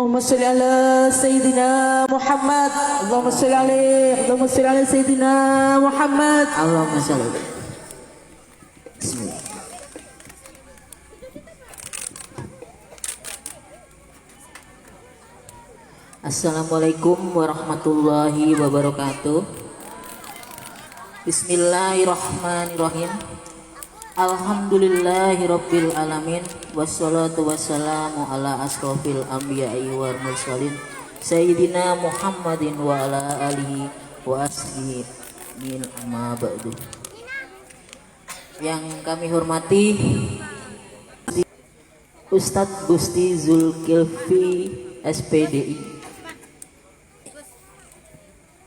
اللهم صل على سيدنا محمد اللهم صل عليه اللهم صل على سيدنا محمد Allahumma sholli. Bismillah. Assalamualaikum warahmatullahi wabarakatuh. Bismillahirrahmanirrahim. Alhamdulillahirabbil alamin wassalatu wassalamu ala asrofil anbiya'i wal mursalin sayyidina Muhammadin wa ala alihi wa ashabihi min amma ba'du. Yang kami hormati Ustadz Gusti Zulkifli SPDI.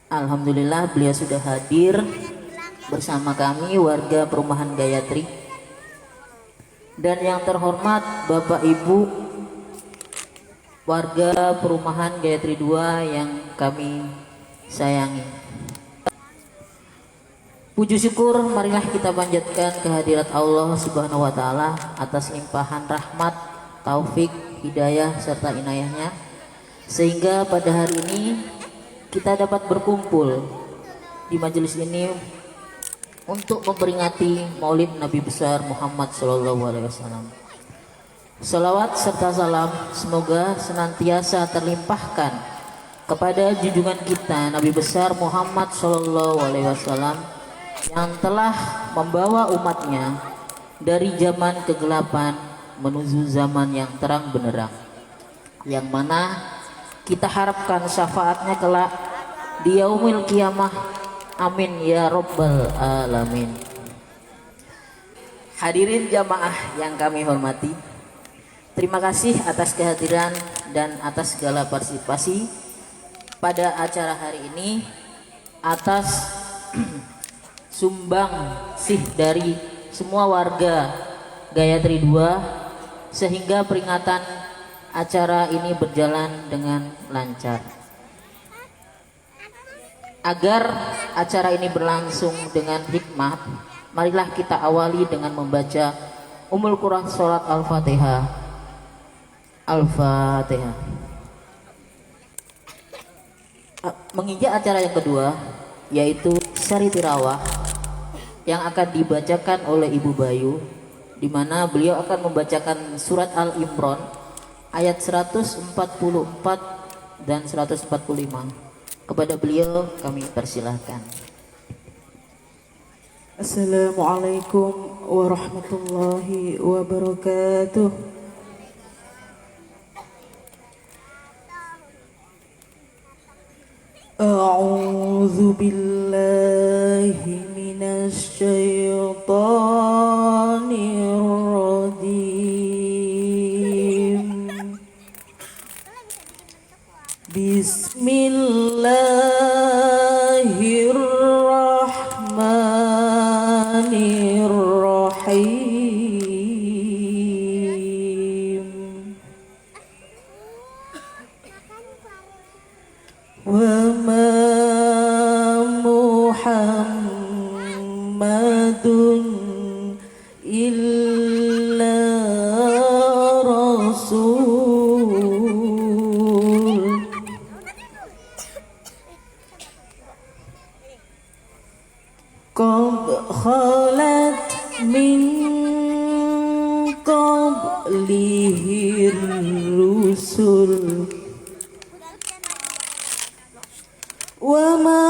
Alhamdulillah beliau sudah hadir bersama kami warga perumahan Gayatri. Dan yang terhormat Bapak Ibu warga perumahan Gayatri 2 yang kami sayangi. Puji syukur marilah kita panjatkan kehadirat Allah Subhanahu wa taala atas limpahan rahmat, taufik, hidayah serta inayahnya sehingga pada hari ini kita dapat berkumpul di majelis ini untuk memperingati Maulid Nabi besar Muhammad SAW. Salawat serta salam semoga senantiasa terlimpahkan kepada junjungan kita Nabi besar Muhammad SAW yang telah membawa umatnya dari zaman kegelapan menuju zaman yang terang benderang, yang mana kita harapkan syafaatnya kelak di yaumil qiyamah. Amin ya rabbal alamin. Hadirin jamaah yang kami hormati, terima kasih atas kehadiran dan atas segala partisipasi pada acara hari ini, atas sumbang sih dari semua warga Gayatri 2 sehingga peringatan acara ini berjalan dengan lancar. Agar acara ini berlangsung dengan hikmah, marilah kita awali dengan membaca Ummul Qur'an Surat Al-Fatihah. Al-Fatihah. Menginjak acara yang kedua, yaitu Syari Tirawah yang akan dibacakan oleh Ibu Bayu, di mana beliau akan membacakan surat Al-Imran ayat 144 dan 145. Kepada beliau kami persilahkan. Assalamualaikum warahmatullahi wabarakatuh. A'udzu billahi minasy syaithanir rajim. Bismillahirrahmanirrahim. Wa ma Muhammadun illa rasul qad khalat min qablihi rusul wa ma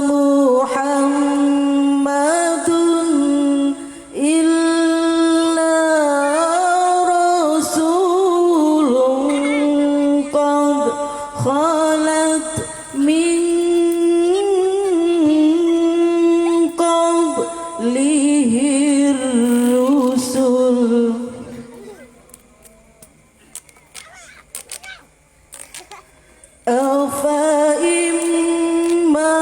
Muhammadun illa rasulun qad khalat min qablihi rusul afa imma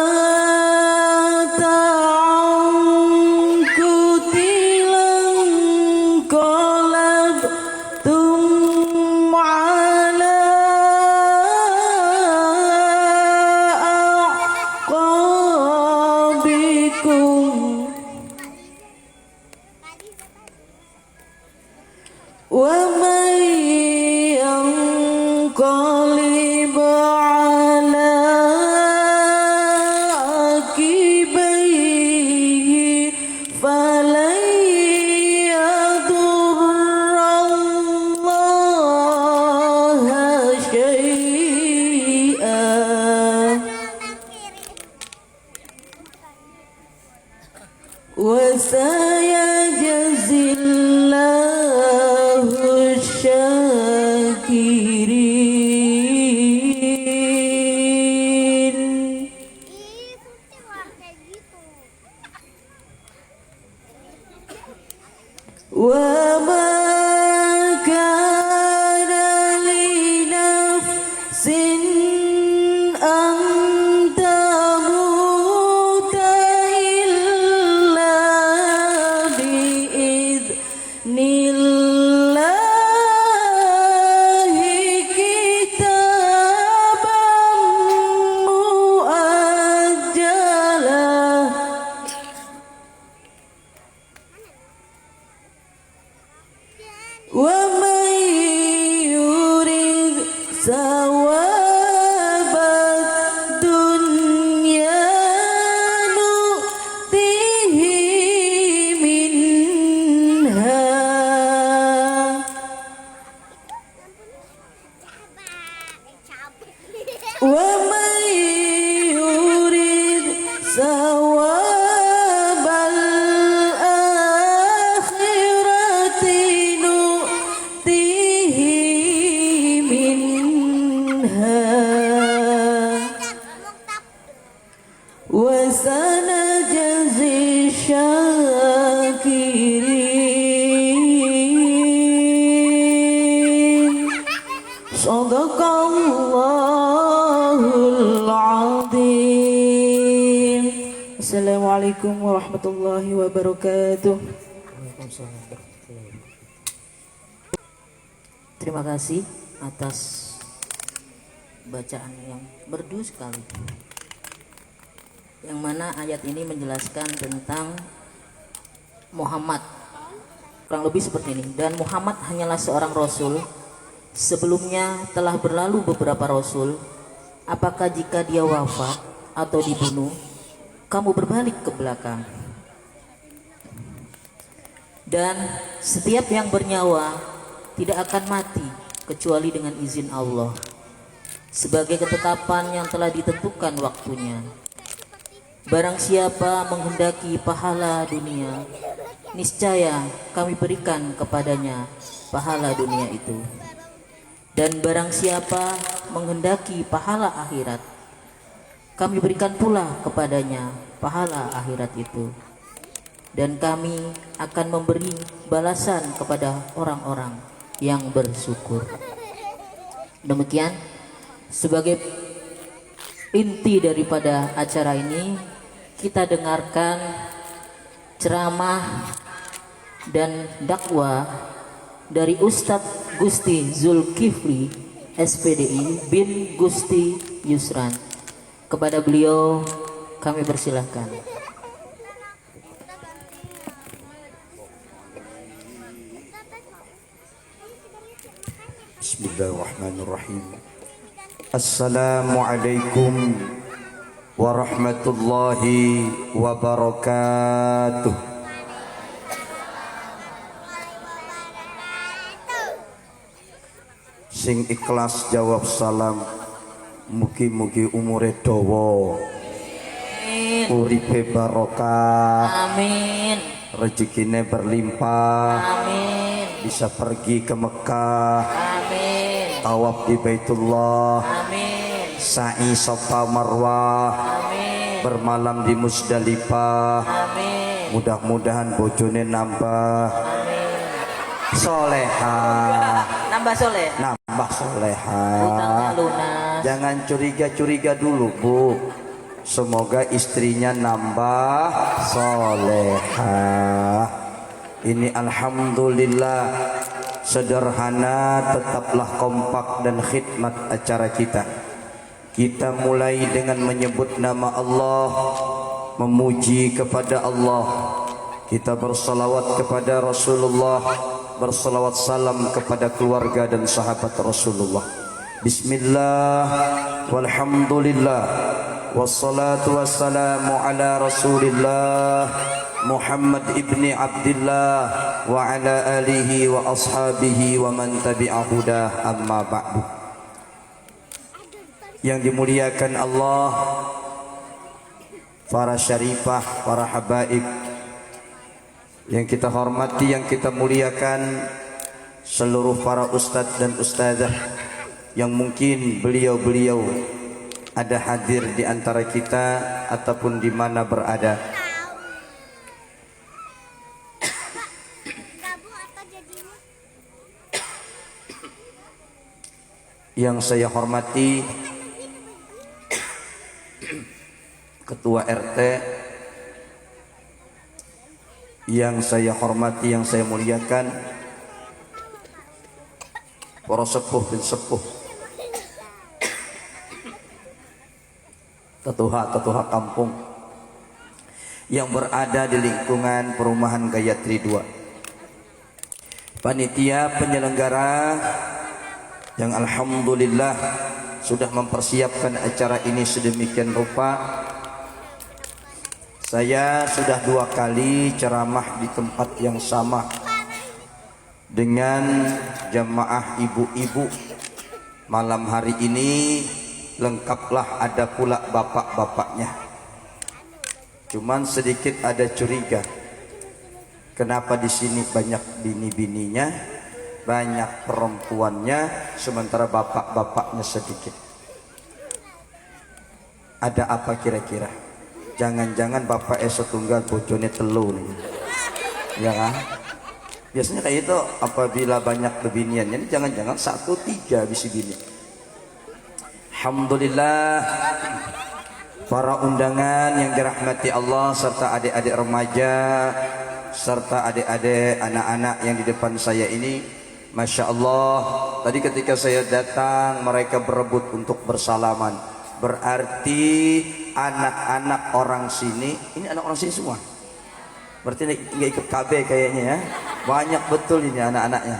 وسيجزي الله الشاكرين. وما كان لنفس أن تموت إلا بإذن الله كتابا مؤجلا. ومن يرد ثواب الدنيا نؤته منها ومن يرد ثواب الآخرة نؤته منها وسنجزي الشاكرين. Sadaqallahul azim. Assalamualaikum warahmatullahi wabarakatuh. Terima kasih atas bacaan yang merdu sekali, yang mana ayat ini menjelaskan tentang Muhammad, kurang lebih seperti ini. Dan Muhammad hanyalah seorang rasul, sebelumnya telah berlalu beberapa rasul. Apakah jika dia wafat atau dibunuh, kamu berbalik ke belakang? Dan setiap yang bernyawa tidak akan mati kecuali dengan izin Allah, sebagai ketetapan yang telah ditentukan waktunya. Barang siapa menghendaki pahala dunia, niscaya kami berikan kepadanya pahala dunia itu. Dan barang siapa menghendaki pahala akhirat, kami berikan pula kepadanya pahala akhirat itu. Dan kami akan memberi balasan kepada orang-orang yang bersyukur. Demikian sebagai inti daripada acara ini, kita dengarkan ceramah dan dakwah dari Ustadz Gusti Zulkifli SPDI bin Gusti Yusran. Kepada beliau kami persilahkan. Bismillahirrahmanirrahim. Assalamualaikum warahmatullahi wabarakatuh. Sing ikhlas jawab salam, mugi-mugi umure dawa, uripe barokah, Amin. rezekine berlimpah, Amin. bisa pergi ke Mekah, Amin. tawaf di Baitullah, Amin. sa'i Safa Marwah, Amin. bermalam di Musdalifah. Amin. Mudah-mudahan bojone nambah solehah, Nambah soleh, nambah solehah. utangnya lunas. Jangan curiga-curiga dulu, Bu. Semoga istrinya nambah solehah. Ini alhamdulillah sederhana, tetaplah kompak dan khidmat acara kita. Kita mulai dengan menyebut nama Allah, memuji kepada Allah. Kita bersalawat kepada Rasulullah, bersalawat salam kepada keluarga dan sahabat Rasulullah. Bismillah, walhamdulillah, wassalatu wassalamu ala Rasulillah Muhammad ibni Abdillah wa ala alihi wa ashabihi wa man tabi'ahudah, amma ba'du. Yang dimuliakan Allah, para syarifah, para habaib, yang kita hormati, yang kita muliakan seluruh para ustadz dan ustadzah yang mungkin beliau-beliau ada hadir di antara kita ataupun di mana berada. Yang saya hormati Ketua RT, yang saya hormati, yang saya muliakan para sepuh dan sepuh, tetuha kampung yang berada di lingkungan perumahan Gayatri 2, panitia penyelenggara yang alhamdulillah sudah mempersiapkan acara ini sedemikian rupa. Saya sudah 2 kali ceramah di tempat yang sama dengan jamaah ibu-ibu. Malam hari ini lengkaplah, ada pula bapak-bapaknya. Cuman sedikit ada curiga, kenapa di sini banyak bini-bininya, banyak perempuannya, sementara bapak-bapaknya sedikit. Ada apa kira-kira? Jangan-jangan bapak setunggal bojone telu nih, ya kan? Biasanya kayak itu apabila banyak kebinian, ini jangan-jangan 1-3 bisi bini. Alhamdulillah, para undangan yang dirahmati Allah serta adik-adik remaja serta adik-adik anak-anak yang di depan saya ini, Masya Allah, tadi ketika saya datang mereka berebut untuk bersalaman. Berarti anak-anak orang sini, ini anak orang sini semua. Berarti nggak ikut KB kayaknya ya. Banyak betul ini anak-anaknya.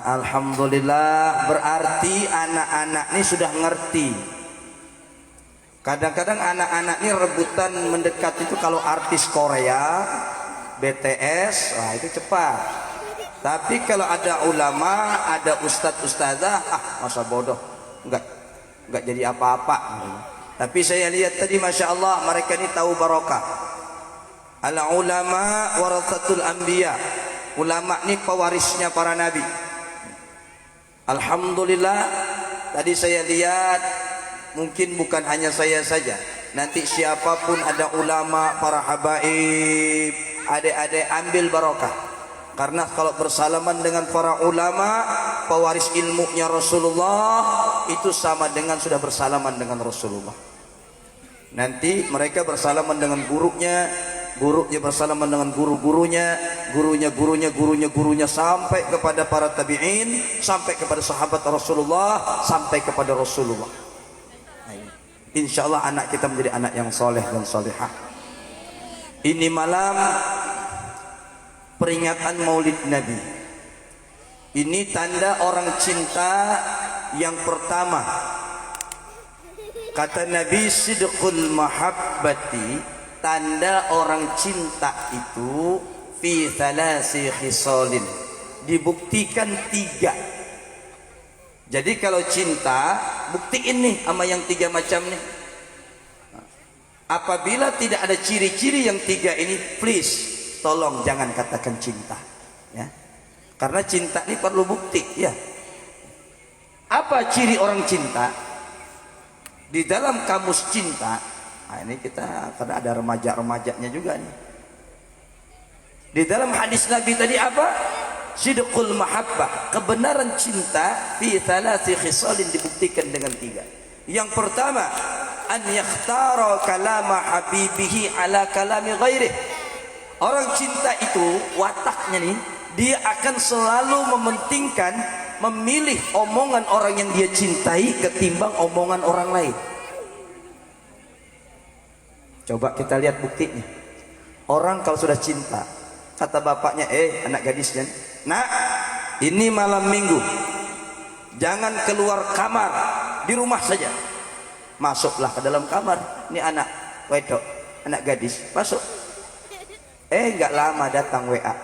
Alhamdulillah, berarti anak-anak ini sudah ngerti. Kadang-kadang anak-anak ini rebutan mendekat itu kalau artis Korea, BTS, wah itu cepat. Tapi kalau ada ulama, ada ustadz ustadzah, masa bodoh, nggak jadi apa-apa. Tapi saya lihat tadi, Masya Allah, mereka ini tahu barokah. Al ulama warathatul anbiya. Ulama ini pewarisnya para nabi. Alhamdulillah, tadi saya lihat mungkin bukan hanya saya saja. Nanti siapapun ada ulama, para habaib, adik-adik ambil barokah. Karena kalau bersalaman dengan para ulama, pewaris ilmunya Rasulullah, itu sama dengan sudah bersalaman dengan Rasulullah. Nanti mereka bersalaman dengan gurunya, gurunya bersalaman dengan guru-gurunya, gurunya sampai kepada para tabi'in, sampai kepada sahabat Rasulullah, sampai kepada Rasulullah. Insya Allah anak kita menjadi anak yang soleh dan solehah. Ini malam peringatan Maulid Nabi. Ini tanda orang cinta yang pertama. Kata Nabi, sidqul mahabbati, tanda orang cinta itu fi thalasi khisalin, dibuktikan 3. Jadi kalau cinta, buktiin nih sama yang 3 macam nih. Apabila tidak ada ciri-ciri yang 3 ini, please tolong jangan katakan cinta, ya. Karena cinta ini perlu bukti, ya. Apa ciri orang cinta? Di dalam kamus cinta, nah ini kita karena ada remaja-remajanya juga nih. Di dalam hadis Nabi tadi apa? Sidqul mahabbah, kebenaran cinta fi thalasi khisalin, dibuktikan dengan 3. Yang pertama, an yakhtara kalama habibihi ala kalami ghairih. Orang cinta itu wataknya nih, dia akan selalu mementingkan, memilih omongan orang yang dia cintai ketimbang omongan orang lain. Coba kita lihat buktinya. Orang kalau sudah cinta, kata bapaknya, anak gadisnya, nak, ini malam minggu, jangan keluar kamar, di rumah saja. Masuklah ke dalam kamar. Ini anak wedok, anak gadis, masuk. Enggak lama datang WA.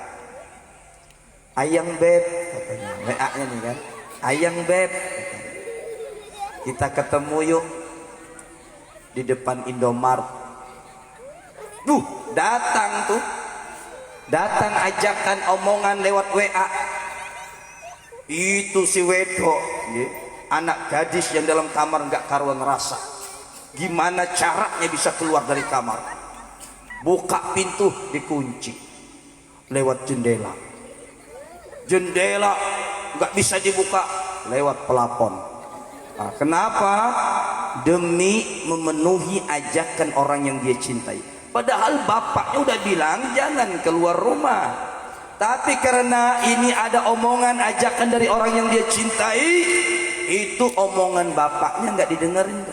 Ayang beb, katanya. WA-nya nih kan. Ayang beb, katanya. Kita ketemu yuk di depan Indomaret. Datang tuh. Datang ajakan omongan lewat WA. Itu si wedok, anak gadis yang dalam kamar nggak karuan rasa. Gimana caranya bisa keluar dari kamar? Buka pintu dikunci lewat jendela. Jendela nggak bisa dibuka lewat pelapon. Nah, kenapa? Demi memenuhi ajakan orang yang dia cintai. Padahal bapaknya udah bilang jangan keluar rumah. Tapi karena ini ada omongan ajakan dari orang yang dia cintai, itu omongan bapaknya nggak didengerin.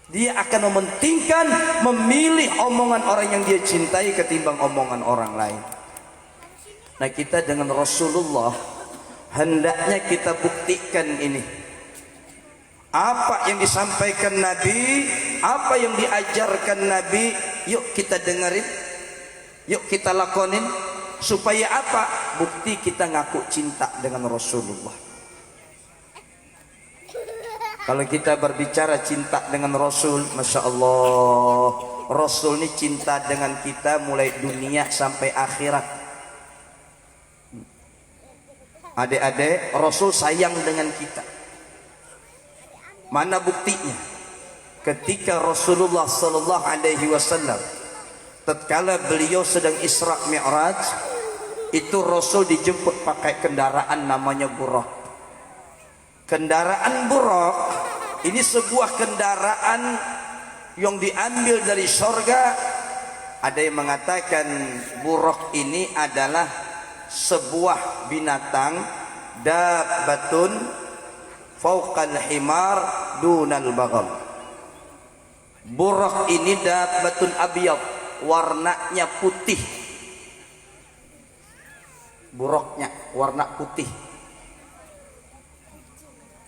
Dia akan mementingkan memilih omongan orang yang dia cintai ketimbang omongan orang lain. Nah, kita dengan Rasulullah hendaknya kita buktikan ini. Apa yang disampaikan Nabi, apa yang diajarkan Nabi, yuk kita dengerin, yuk kita lakonin. Supaya apa? Bukti kita ngaku cinta dengan Rasulullah. Kalau kita berbicara cinta dengan Rasul, Masya Allah, Rasul ini cinta dengan kita mulai dunia sampai akhirat. Adik-adik, Rasul sayang dengan kita. Mana buktinya? Ketika Rasulullah Sallallahu Alaihi Wasallam tatkala beliau sedang Isra Mi'raj, itu Rasul dijemput pakai kendaraan namanya Buraq. Kendaraan Buraq ini sebuah kendaraan yang diambil dari sorga. Ada yang mengatakan Buraq ini adalah sebuah binatang, dabbatun fauqal himar dunal baghal. Buraq ini dabbatun abyad, warnanya putih. Buraqnya warna putih.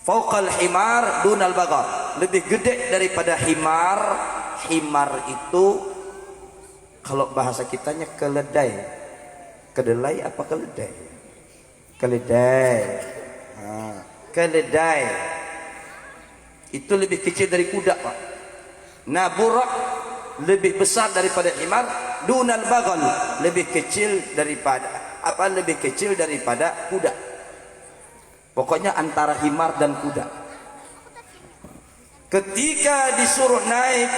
Fauqal himar dunal baghal, lebih gede daripada himar. Himar itu kalau bahasa kitanya keledai. Kedelai apa keledai? Keledai. Nah, keledai itu lebih kecil dari kuda, Pak. Nah, buraq lebih besar daripada himar. Dunal baghal, lebih kecil daripada lebih kecil daripada kuda. Pokoknya antara himar dan kuda. Ketika disuruh naik,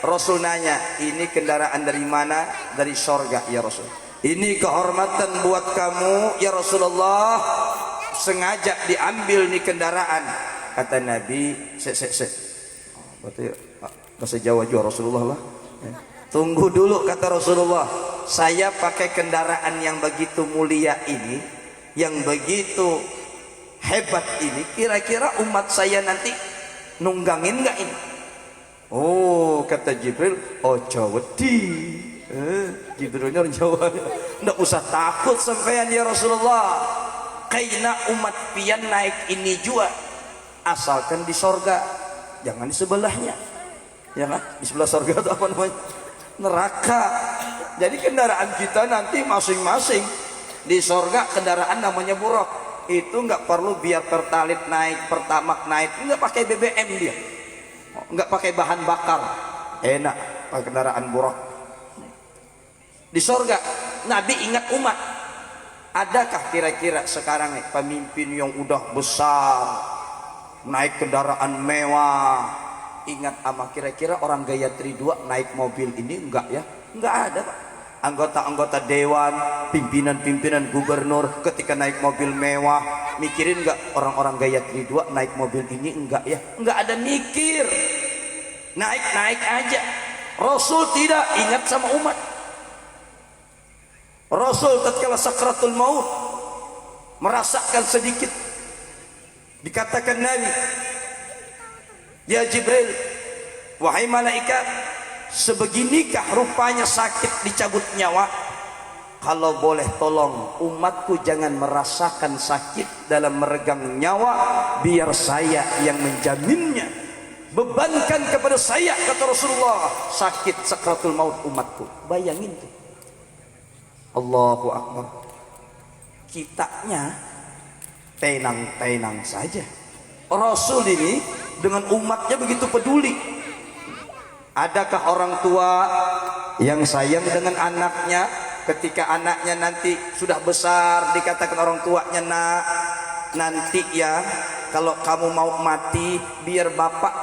Rasul nanya, ini kendaraan dari mana? Dari sorga ya Rasul. Ini kehormatan buat kamu ya Rasulullah. Sengaja diambil nih kendaraan. Kata Nabi, berarti bahasa Jawa juga Rasulullah lah. Tunggu dulu, kata Rasulullah. Saya pakai kendaraan yang begitu mulia ini, yang begitu hebat ini, kira-kira umat saya nanti nunggangin nggak ini? Oh, kata Jibril, ojo wedi. Jibrilnya orang Jawa. Nggak usah takut sampean ya Rasulullah. Kaina umat pian naik ini juga, asalkan di sorga, jangan di sebelahnya. Ya kan? Di sebelah sorga itu apa namanya? Neraka. Jadi kendaraan kita nanti masing-masing di sorga kendaraan namanya Buraq. Itu nggak perlu biar pertalit naik, pertamak naik, nggak pakai BBM dia, nggak pakai bahan bakar, enak pakai kendaraan Buraq. Di sorga Nabi ingat umat. Adakah kira-kira sekarang nih pemimpin yang udah besar naik kendaraan mewah, ingat sama kira-kira orang Gayatri 2 naik mobil ini? Enggak ya, enggak ada Pak. Anggota-anggota dewan, pimpinan-pimpinan gubernur ketika naik mobil mewah, mikirin enggak orang-orang Gayatri 2 naik mobil ini? Enggak ya, enggak ada mikir, naik-naik aja. Rasul tidak ingat sama umat. Rasul tatkala sakratul maut merasakan sedikit, dikatakan Nabi, ya Jibril, wahai malaikat, sebeginikah rupanya sakit dicabut nyawa? Kalau boleh tolong umatku jangan merasakan sakit dalam meregang nyawa, biar saya yang menjaminnya. Bebankan kepada saya, kata Rasulullah, sakit sakratul maut umatku. Bayangin tuh. Allahu Akbar. Kitanya tenang-tenang saja. Rasul ini dengan umatnya begitu peduli. Adakah orang tua yang sayang dengan anaknya ketika anaknya nanti sudah besar dikatakan orang tuanya, nak, nanti ya kalau kamu mau mati biar bapak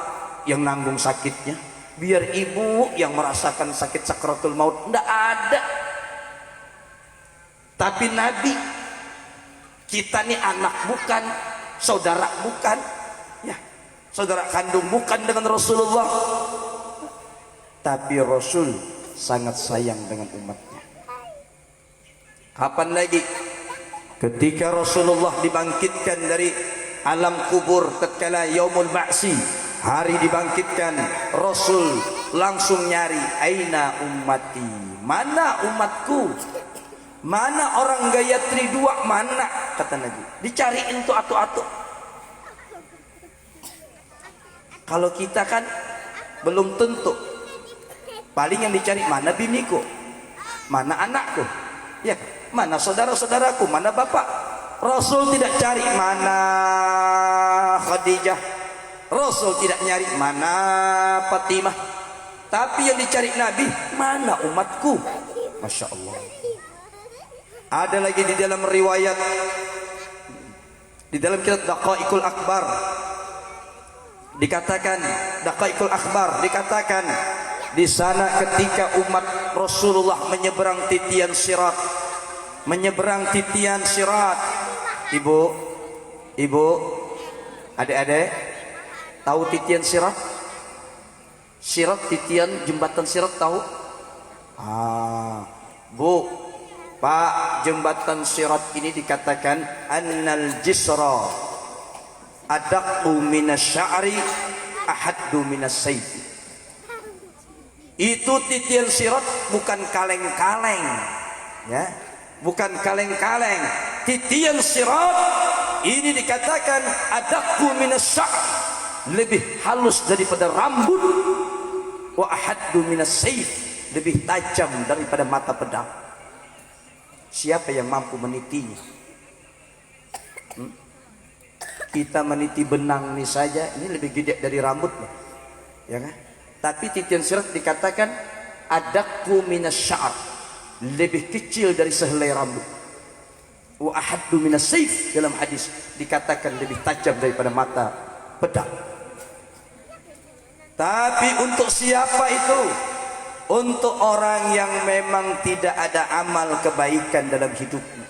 yang nanggung sakitnya, biar ibu yang merasakan sakit sakratul maut. Tidak ada. Tapi Nabi, kita nih anak bukan, saudara bukan, ya saudara kandung bukan dengan Rasulullah, tapi Rasul sangat sayang dengan umatnya. Kapan lagi? Ketika Rasulullah dibangkitkan dari alam kubur, tatkala yaumul ba'si, hari dibangkitkan, Rasul langsung nyari, aina ummati, mana umatku, mana orang Gayatri 2, mana, kata Nabi. Dicariin tuh atu-atu. Kalau kita kan belum tentu, paling yang dicari mana biniku, mana anakku, ya, mana saudara-saudaraku, mana bapak. Rasul tidak cari mana Khadijah, Rasul tidak nyari mana Fatimah, tapi yang dicari Nabi, mana umatku. Masya Allah. Ada lagi di dalam riwayat, di dalam kitab Daqaiqul Akbar dikatakan, Daqaiqul Akbar dikatakan, di sana ketika umat Rasulullah menyeberang titian sirat, menyeberang titian sirat. Ibu, adik-adik, tahu titian sirat? Sirat, titian jembatan sirat, tahu? Bu, Pak, jembatan sirat ini dikatakan annal jisra adaqu minas sya'ri ahaddu minas sayfi. Itu titian sirat bukan kaleng-kaleng, ya, bukan kaleng-kaleng. Titian sirat ini dikatakan adaqu minas sya'ri, lebih halus daripada rambut, wa ahaddu minas sayf, lebih tajam daripada mata pedang. Siapa yang mampu menitinya? Kita meniti benang ini saja, ini lebih gede dari rambut, ya kan? Tapi titian sirat dikatakan adaqu minas sya'ar, lebih kecil dari sehelai rambut. Wa ahaddu minas sayf, dalam hadis dikatakan lebih tajam daripada mata pedang. Tapi untuk siapa itu? Untuk orang yang memang tidak ada amal kebaikan dalam hidupnya.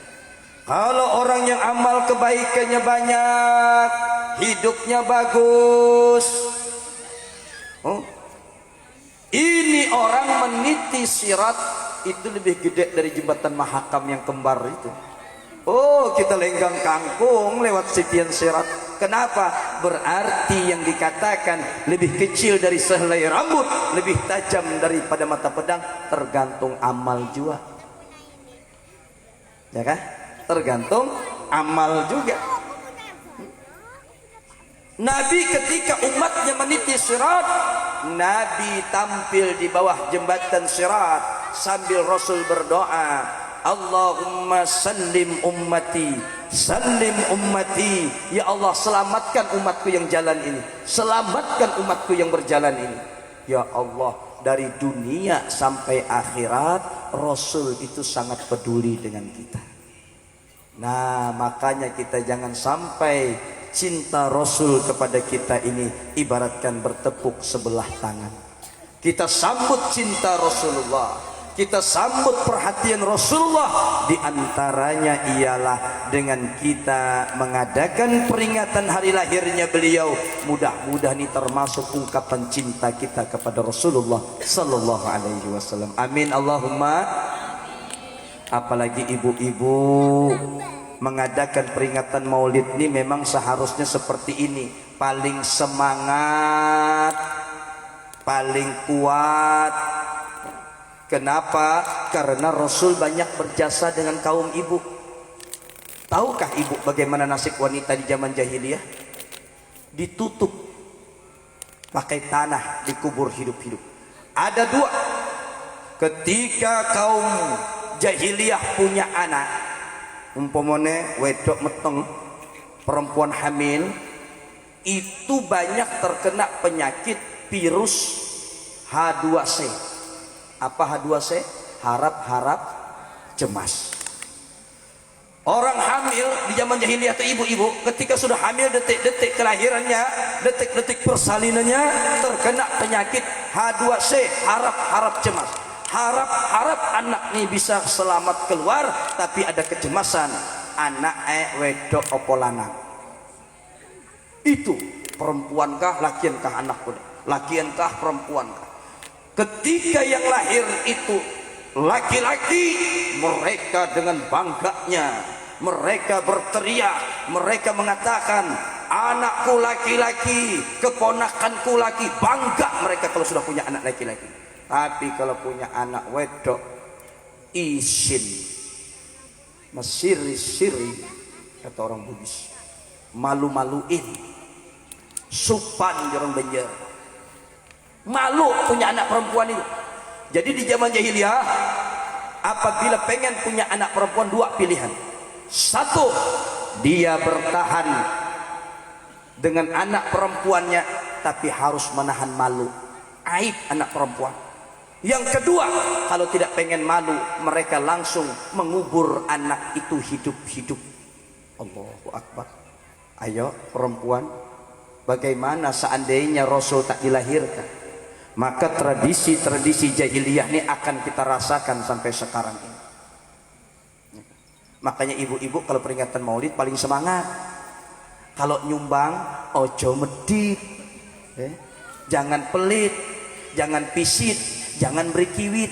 Kalau orang yang amal kebaikannya banyak, hidupnya bagus, ini orang meniti sirat itu lebih gede dari jembatan Mahakam yang kembar itu. Oh, kita lenggang kangkung lewat titian sirat. Kenapa? Berarti yang dikatakan lebih kecil dari sehelai rambut, lebih tajam daripada mata pedang, tergantung amal juga. Ya kan? Tergantung amal juga. Nabi ketika umatnya meniti sirat, Nabi tampil di bawah jembatan sirat sambil Rasul berdoa, Allahumma sallim ummati, sallim ummati. Ya Allah, selamatkan umatku yang jalan ini, selamatkan umatku yang berjalan ini. Ya Allah, dari dunia sampai akhirat Rasul itu sangat peduli dengan kita. Nah, makanya kita jangan sampai cinta Rasul kepada kita ini ibaratkan bertepuk sebelah tangan. Kita sambut cinta Rasulullah, kita sambut perhatian Rasulullah, di antaranya ialah dengan kita mengadakan peringatan hari lahirnya beliau. Mudah-mudahan ini termasuk ungkapan cinta kita kepada Rasulullah sallallahu alaihi wasallam. Amin Allahumma. Apalagi ibu-ibu mengadakan peringatan Maulid ini memang seharusnya seperti ini, paling semangat, paling kuat. Kenapa? Karena Rasul banyak berjasa dengan kaum ibu. Tahukah ibu bagaimana nasib wanita di zaman jahiliyah? Ditutup pakai tanah, dikubur hidup-hidup. Ada dua. Ketika kaum jahiliyah punya anak, umpamane wedok meteng, perempuan hamil, itu banyak terkena penyakit virus H2C. Apa H2C? Harap-harap cemas. Orang hamil di zaman jahiliyah atau ibu-ibu ketika sudah hamil detik-detik kelahirannya, detik-detik persalinannya terkena penyakit H2C, harap cemas. Harap anak ini bisa selamat keluar, tapi ada kecemasan. Anak wedok opo lanang. Itu perempuankah, lakienkah anakku? Lakienkah, perempuankah? Ketika yang lahir itu laki-laki, mereka dengan bangganya, mereka berteriak, mereka mengatakan, anakku laki-laki, keponakanku laki. Bangga mereka kalau sudah punya anak laki-laki. Tapi kalau punya anak wedok, isin, mesiri-siri, kata orang Bugis, malu-maluin, supan orang Banjar. Malu punya anak perempuan itu. Jadi di zaman jahiliyah, apabila pengen punya anak perempuan, dua pilihan. Satu, dia bertahan dengan anak perempuannya, tapi harus menahan malu, aib anak perempuan. Yang kedua, kalau tidak pengen malu, mereka langsung mengubur anak itu hidup-hidup. Allahu Akbar. Ayo perempuan, bagaimana seandainya Rasul tak dilahirkan? Maka tradisi-tradisi jahiliyah ini akan kita rasakan sampai sekarang ini. Makanya ibu-ibu kalau peringatan Maulid paling semangat. Kalau nyumbang, ojo medit, jangan pelit, jangan pisit, jangan beri kiwit.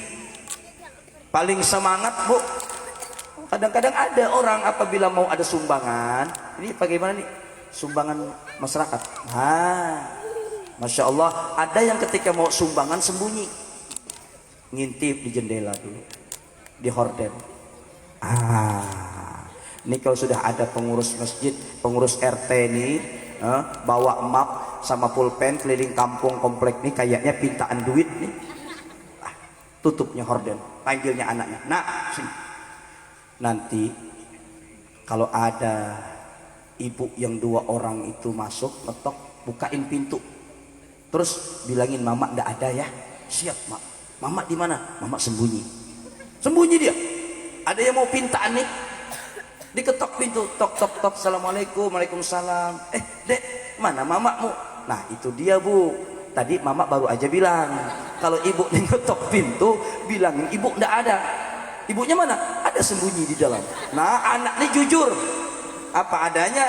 Paling semangat bu. Kadang-kadang ada orang apabila mau ada sumbangan, ini bagaimana nih? Sumbangan masyarakat. Masya Allah, ada yang ketika mau sumbangan sembunyi, ngintip di jendela dulu, di horden. Ini kalau sudah ada pengurus masjid, pengurus RT nih, bawa map sama pulpen keliling kampung komplek nih, kayaknya pintaan duit nih. Tutupnya horden, panggilnya anaknya, nak sini. Nanti kalau ada ibu yang 2 orang itu masuk, ngetok, bukain pintu. Terus bilangin mama ndak ada ya. Siap mak. Mama di mana? Mama sembunyi. Sembunyi dia. Ada yang mau pintaan nih. Diketok pintu, tok tok tok. Assalamualaikum, waalaikumsalam. Dek, mana mamamu? Nah itu dia bu. Tadi mama baru aja bilang, kalau ibu ngetok pintu, bilangin ibu ndak ada. Ibunya mana? Ada sembunyi di dalam. Nah anak ini jujur. Apa adanya,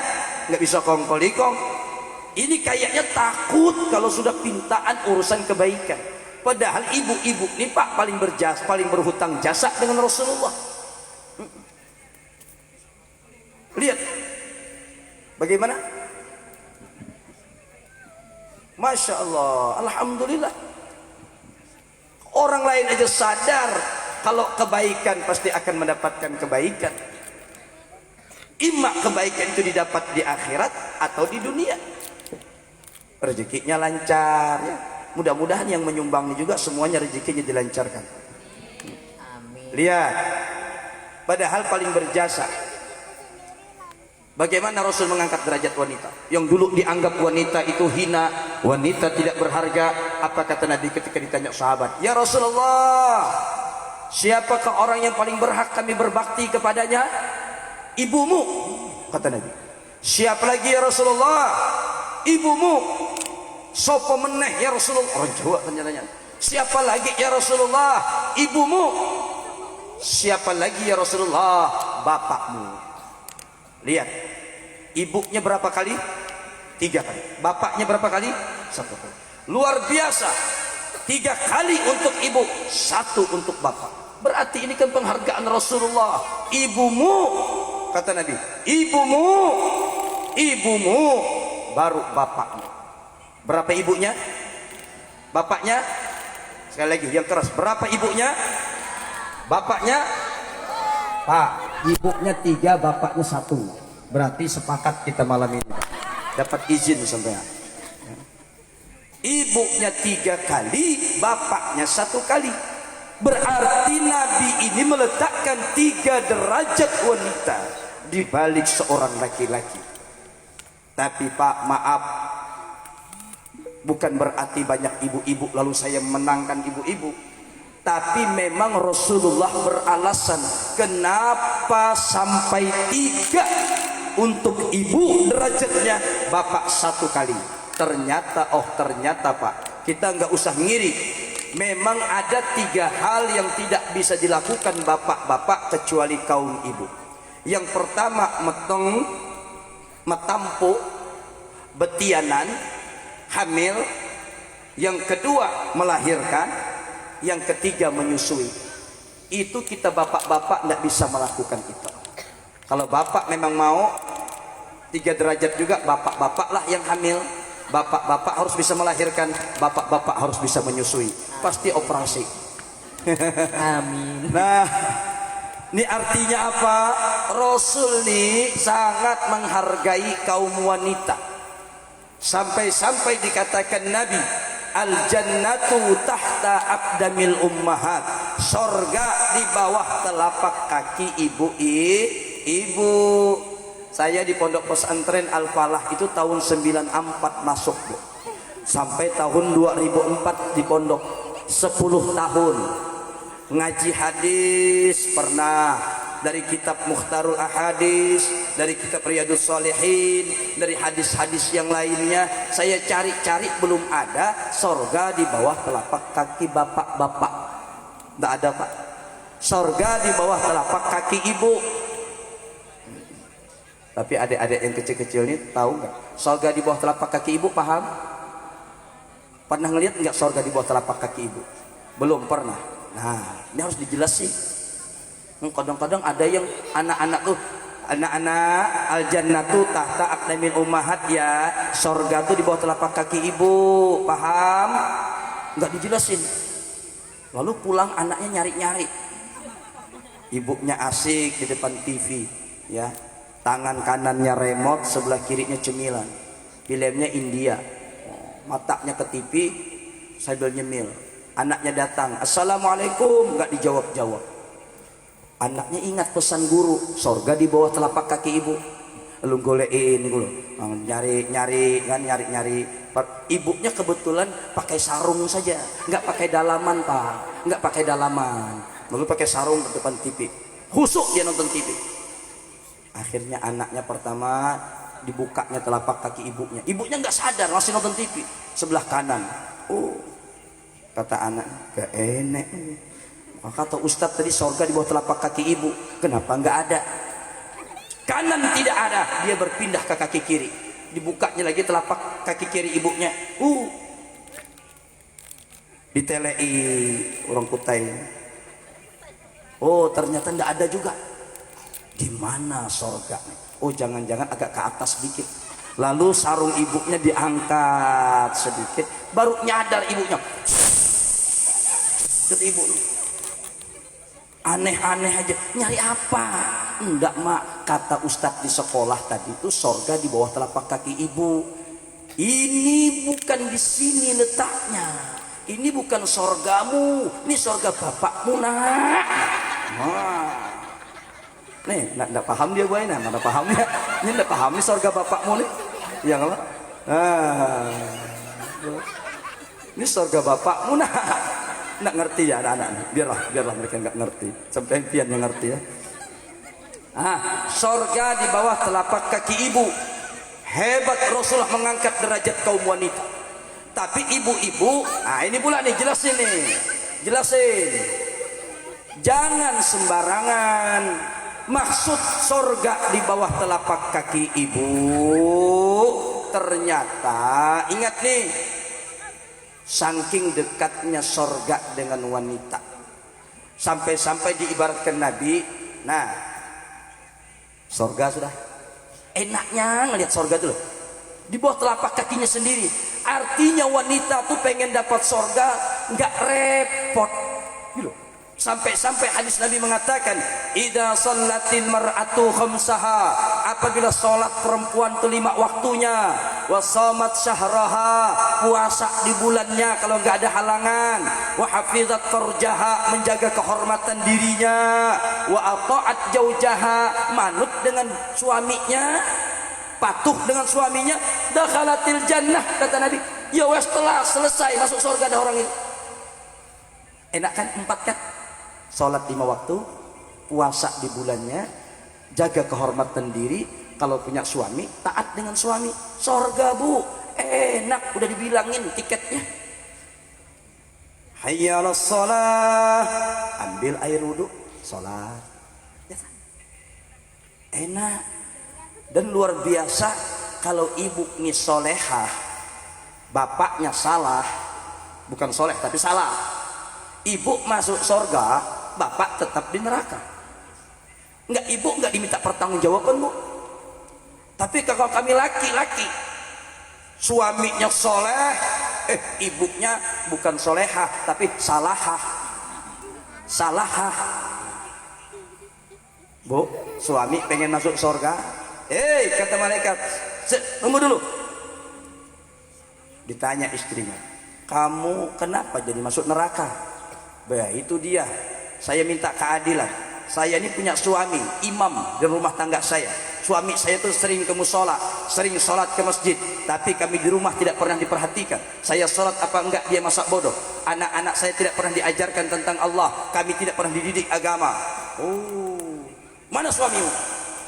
nggak bisa kongkol-kong. Ini kayaknya takut kalau sudah pintaan urusan kebaikan. Padahal ibu-ibu ini pak paling berjasa, paling berhutang jasa dengan Rasulullah. Lihat bagaimana? Masya Allah, alhamdulillah. Orang lain aja sadar kalau kebaikan pasti akan mendapatkan kebaikan. Imma kebaikan itu didapat di akhirat atau di dunia. Rezekinya lancar ya. Mudah-mudahan yang menyumbang ini juga semuanya rezekinya dilancarkan. Amin. Lihat, padahal paling berjasa. Bagaimana Rasul mengangkat derajat wanita yang dulu dianggap wanita itu hina, wanita tidak berharga. Apa kata Nabi ketika ditanya sahabat, ya Rasulullah, siapakah orang yang paling berhak kami berbakti kepadanya? Ibumu, kata Nabi. Siapa lagi ya Rasulullah? Ibumu. Sopo meneh ya Rasulullah? Orang Jawa tanya-tanya. Siapa lagi ya Rasulullah? Ibumu. Siapa lagi ya Rasulullah? Bapakmu. Lihat, ibunya berapa kali? 3 kali. Bapaknya berapa kali? 1 kali. Luar biasa. 3 kali untuk ibu, 1 untuk bapak. Berarti ini kan penghargaan Rasulullah. Ibumu, kata Nabi. Ibumu, baru bapakmu. Berapa ibunya? Bapaknya? Sekali lagi yang keras. Berapa ibunya? Bapaknya? Pak, ibunya 3, bapaknya 1. Berarti sepakat kita malam ini. Dapat izin sampai. Ibunya 3 kali, bapaknya 1 kali. Berarti Nabi ini meletakkan 3 derajat wanita di balik seorang laki-laki. Tapi Pak, maaf, bukan berarti banyak ibu-ibu lalu saya menangkan ibu-ibu. Tapi memang Rasulullah beralasan kenapa sampai 3 untuk ibu derajatnya, bapak 1 kali. Ternyata Pak, kita nggak usah ngiri. Memang ada 3 hal yang tidak bisa dilakukan bapak-bapak kecuali kaum ibu. Yang pertama metampu, betianan, hamil. Yang kedua melahirkan. Yang ketiga menyusui. Itu kita bapak-bapak tidak bisa melakukan itu. Kalau bapak memang mau 3 derajat juga, bapak-bapak lah yang hamil, bapak-bapak harus bisa melahirkan, bapak-bapak harus bisa menyusui. Pasti operasi. Amin. Nah, ini artinya apa? Rasul nih sangat menghargai kaum wanita. Sampai-sampai dikatakan Nabi, al jannatu tahta aqdamil ummahat. Sorga di bawah telapak kaki ibu. Saya di pondok pesantren Al Falah itu tahun 94 masuk, Bu. Sampai tahun 2004 di pondok 10 tahun. Ngaji hadis pernah, dari kitab Mukhtarul Ahadis, dari kitab Riyadus Shalihin, dari hadis-hadis yang lainnya. Saya cari-cari belum ada sorga di bawah telapak kaki bapak-bapak. Tidak ada, Pak. Sorga di bawah telapak kaki ibu. Tapi adik-adik yang kecil-kecil ini tahu nggak? Sorga di bawah telapak kaki ibu, paham? Pernah ngelihat nggak sorga di bawah telapak kaki ibu? Belum pernah. Nah, ini harus dijelasin. Kadang-kadang ada yang anak-anak al-jannatu tahta aqdamil ummahat, ya, sorga tuh di bawah telapak kaki ibu, paham? Nggak dijelasin. Lalu pulang anaknya nyari-nyari, ibunya asik di depan TV, ya, tangan kanannya remote, sebelah kirinya cemilan, filmnya India, matanya ke TV sambil nyemil. Anaknya datang, assalamualaikum, nggak dijawab-jawab. Anaknya ingat pesan guru, sorga di bawah telapak kaki ibu. Lu golein dulu, nyari-nyari. Ibunya kebetulan pakai sarung saja, nggak pakai dalaman, Pak, nggak pakai dalaman. Lalu pakai sarung di depan TV, khusuk dia nonton TV. Akhirnya anaknya pertama dibukanya telapak kaki ibunya. Ibunya nggak sadar, masih nonton TV sebelah kanan. Oh, kata anak, gak enak. Kata Ustadz tadi sorga di bawah telapak kaki ibu, kenapa nggak ada? Kanan tidak ada, dia berpindah ke kaki kiri, dibukanya lagi telapak kaki kiri ibunya. Ditelei orang Kutai. Oh, ternyata nggak ada juga. Gimana sorga? Oh, jangan-jangan agak ke atas sedikit. Lalu sarung ibunya diangkat sedikit, baru nyadar ibunya. Ke ibunya. Aneh-aneh aja, nyari apa? Enggak, Mak, kata Ustadz di sekolah tadi itu sorga di bawah telapak kaki ibu. Ini bukan di sini letaknya. Ini bukan sorgamu, ini sorga bapakmu, nak. Nah, nih, enggak paham dia, gue ini, mana pahamnya? Ini enggak paham nih sorga bapakmu nih, ya nggak? Ini sorga bapakmu, nak. Nggak ngerti ya anak-anak, biarlah mereka nggak ngerti, sampai pian yang ngerti ya. Sorga di bawah telapak kaki ibu. Hebat Rasulullah mengangkat derajat kaum wanita. Tapi ibu-ibu, ini pula nih, jelasin. Jangan sembarangan. Maksud sorga di bawah telapak kaki ibu, ternyata ingat nih, saking dekatnya sorga dengan wanita, sampai-sampai diibaratkan Nabi, nah, sorga sudah enaknya ngelihat sorga tuh loh, di bawah telapak kakinya sendiri. Artinya wanita tuh pengen dapat sorga nggak repot gitu. Sampai-sampai hadis Nabi mengatakan, idza shallatil mar'atu khamsaha, apabila sholat perempuan itu 5 waktunya, wa shamat syahraha, puasa di bulannya kalau nggak ada halangan, wa hafizat farjaha, menjaga kehormatan dirinya, wa ata'at zaujaha, manut dengan suaminya, patuh dengan suaminya, dakhalatil jannah, kata Nabi. Ya wes, telah selesai masuk surga dah orang itu. Enak kan? 4 kan? Sholat 5 waktu, puasa di bulannya, jaga kehormatan diri. Kalau punya suami, taat dengan suami. Sorga bu, enak, udah dibilangin tiketnya. Hayya 'alas shalah, ambil air wudhu, sholat. Enak. Dan luar biasa kalau ibu ini solehah, bapaknya salah, bukan soleh tapi salah, ibu masuk sorga, bapak tetap di neraka. Enggak, ibu enggak diminta pertanggungjawaban bu. Tapi kalau kami laki-laki, suaminya soleh, ibunya bukan solehah tapi salahah. Bu, suami pengen masuk sorga, kata malaikat, tunggu dulu. Ditanya istrinya, kamu kenapa jadi masuk neraka? Bah, itu dia, saya minta keadilan. Saya ini punya suami imam di rumah tangga saya. Suami saya tuh sering ke musola, sering sholat ke masjid, tapi kami di rumah tidak pernah diperhatikan. Saya sholat apa enggak, dia masak bodoh. Anak-anak saya tidak pernah diajarkan tentang Allah, kami tidak pernah dididik agama. Oh, mana suamimu?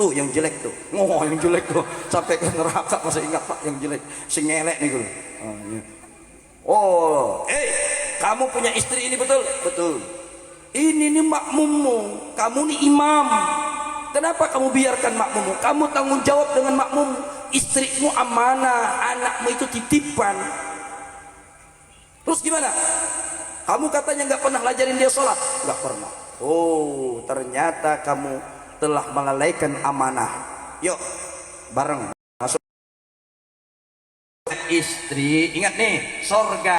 Tuh yang jelek tuh. Oh, yang jelek tuh. Sampai ke neraka masih ingat Pak yang jelek. Si ngelek nih dulu. Oh, kamu punya istri ini betul? Betul. Ini nih makmummu. Kamu nih imam. Kenapa kamu biarkan makmummu? Kamu tanggung jawab dengan makmum. Istrimu amanah, anakmu itu titipan. Terus gimana? Kamu katanya nggak pernah ngajarin dia sholat? Nggak pernah. Oh, ternyata kamu telah melalaikan amanah. Yuk, bareng masuk. Istri, ingat nih, sorga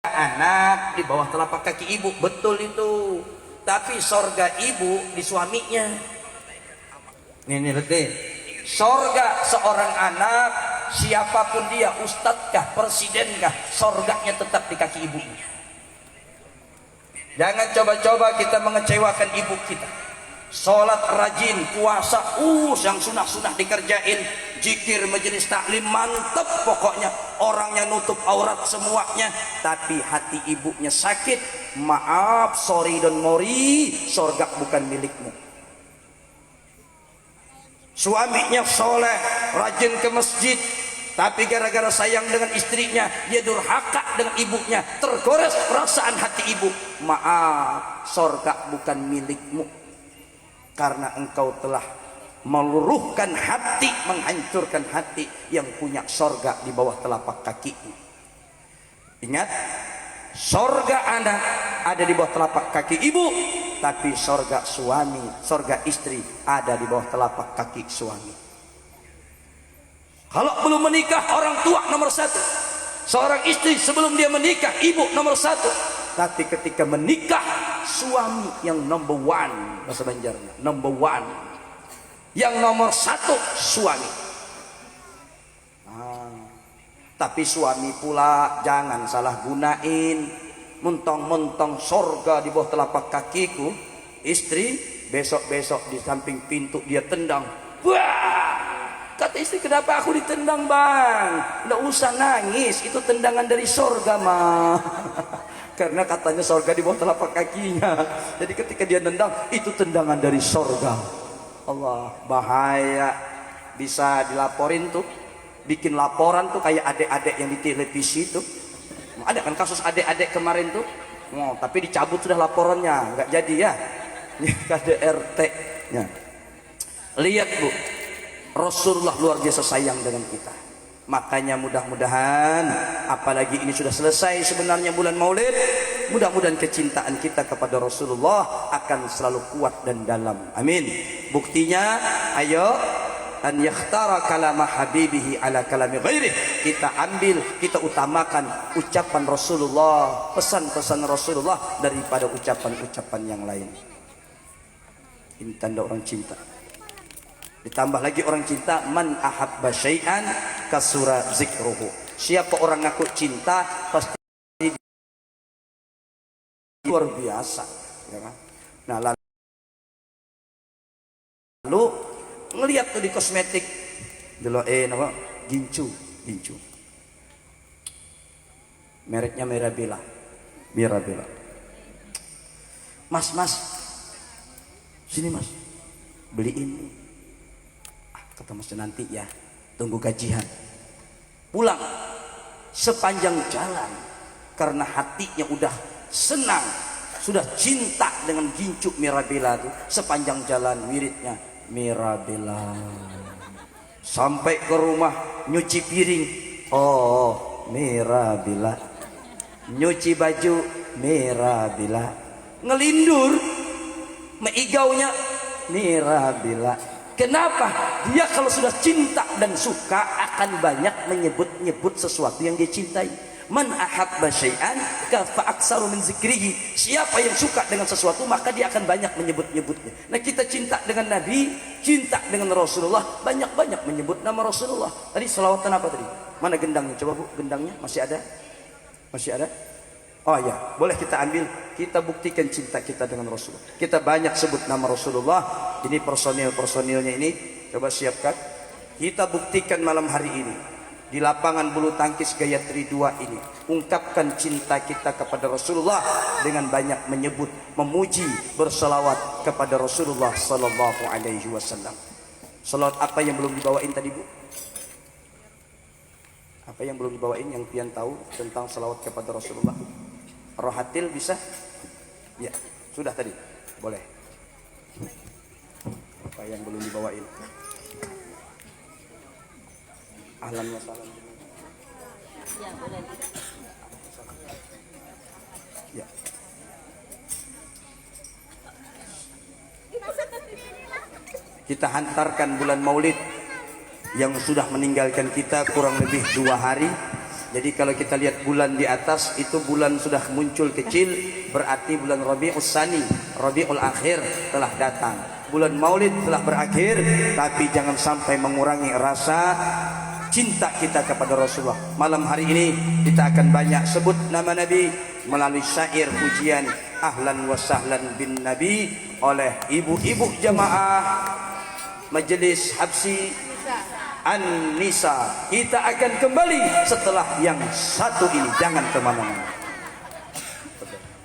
anak di bawah telapak kaki ibu, betul itu. Tapi sorga ibu di suaminya. Ini betul. Sorga seorang anak, siapapun dia, ustadzkah, presidenkah, sorganya tetap di kaki ibunya. Jangan coba-coba kita mengecewakan ibu kita. Sholat rajin, puasa, yang sunah-sunah dikerjain, zikir, majelis taklim, mantep pokoknya. Orangnya nutup aurat semuanya, tapi hati ibunya sakit. Maaf, sorry don mori, sorga bukan milikmu. Suaminya soleh, rajin ke masjid, tapi gara-gara sayang dengan istrinya, dia durhaka dengan ibunya, tergores perasaan hati ibu. Maaf, sorga bukan milikmu, karena engkau telah meluruhkan hati, menghancurkan hati yang punya sorga di bawah telapak kakimu. Ingat, sorga anak ada di bawah telapak kaki ibu, tapi sorga suami, sorga istri ada di bawah telapak kaki suami. Kalau belum menikah, orang tua nomor 1. Seorang istri sebelum dia menikah, ibu nomor 1. Tapi ketika menikah, suami yang number 1, bahasa Banjarnya, number 1. Yang nomor 1 suami. Tapi suami pula jangan salah gunain. Mentong-mentong sorga di bawah telapak kakiku, istri besok-besok di samping pintu dia tendang. Wah! Kata istri, kenapa aku ditendang bang? Nggak usah nangis, itu tendangan dari sorga mah. Karena katanya sorga di bawah telapak kakinya. Jadi ketika dia nendang, itu tendangan dari sorga. Allah, bahaya. Bisa dilaporin tuh, bikin laporan tuh kayak adik-adik yang di televisi tuh. Ada kan kasus adik-adik kemarin tuh. Oh, tapi dicabut sudah laporannya, nggak jadi ya. KDRT. Ya. Lihat bu, Rasulullah luar biasa sayang dengan kita. Makanya mudah-mudahan, apalagi ini sudah selesai sebenarnya bulan Maulid, mudah-mudahan kecintaan kita kepada Rasulullah akan selalu kuat dan dalam. Amin. Buktinya, ayo, an yakhtara kalama habibihi ala kalami ghairih. Kita ambil, kita utamakan ucapan Rasulullah, pesan-pesan Rasulullah daripada ucapan-ucapan yang lain. Ini tanda orang cinta. Ditambah lagi orang cinta, man ahabba syai'an kasura zikruhu. Siapa orang ngaku cinta pasti luar biasa, ya kan? Nah, lalu ngelihat tuh di kosmetik dulu nama gincu mereknya Mirabella. Mirabella. Mas, sini mas, beliin. Kata mas nanti ya, tunggu gajian. Pulang sepanjang jalan karena hatinya udah senang, sudah cinta dengan gincu Mirabella itu. Sepanjang jalan wiridnya Mirabella. Sampai ke rumah nyuci piring, oh Mirabella. Nyuci baju Mirabella. Ngelindur meigaunya Mirabella. Kenapa? Dia kalau sudah cinta dan suka akan banyak menyebut-nyebut sesuatu yang dia cintai. Man ahabba syai'an fa aktsaru min zikrihi. Siapa yang suka dengan sesuatu maka dia akan banyak menyebut-nyebutnya. Nah, kita cinta dengan Nabi, cinta dengan Rasulullah, banyak-banyak menyebut nama Rasulullah. Tadi selawatan apa tadi? Mana gendangnya? Coba Bu, gendangnya masih ada? Masih ada? Oh ya, boleh kita ambil. Kita buktikan cinta kita dengan Rasulullah. Kita banyak sebut nama Rasulullah. Ini personil-personilnya ini. Coba siapkan. Kita buktikan malam hari ini di lapangan bulu tangkis Gayatri 2 ini, ungkapkan cinta kita kepada Rasulullah dengan banyak menyebut, memuji, berselawat kepada Rasulullah sallallahu alaihi wasallam. Selawat apa yang belum dibawain tadi Bu? Apa yang belum dibawain yang pian tahu tentang selawat kepada Rasulullah? Rohatil bisa? Ya, sudah tadi. Boleh. Apa yang belum dibawain? Ahlan wa sahlan. Ya, boleh. Ya. Kita hantarkan bulan Maulid yang sudah meninggalkan kita kurang lebih 2 hari. Jadi kalau kita lihat bulan di atas itu bulan sudah muncul kecil, berarti bulan Rabiul Tsani, Rabiul Akhir telah datang. Bulan Maulid telah berakhir, tapi jangan sampai mengurangi rasa cinta kita kepada Rasulullah. Malam hari ini kita akan banyak sebut nama Nabi melalui syair pujian Ahlan wa Sahlan bin Nabi oleh ibu-ibu jamaah Majelis Habsi An-Nisa. Kita akan kembali setelah yang satu ini. Jangan kemana-mana.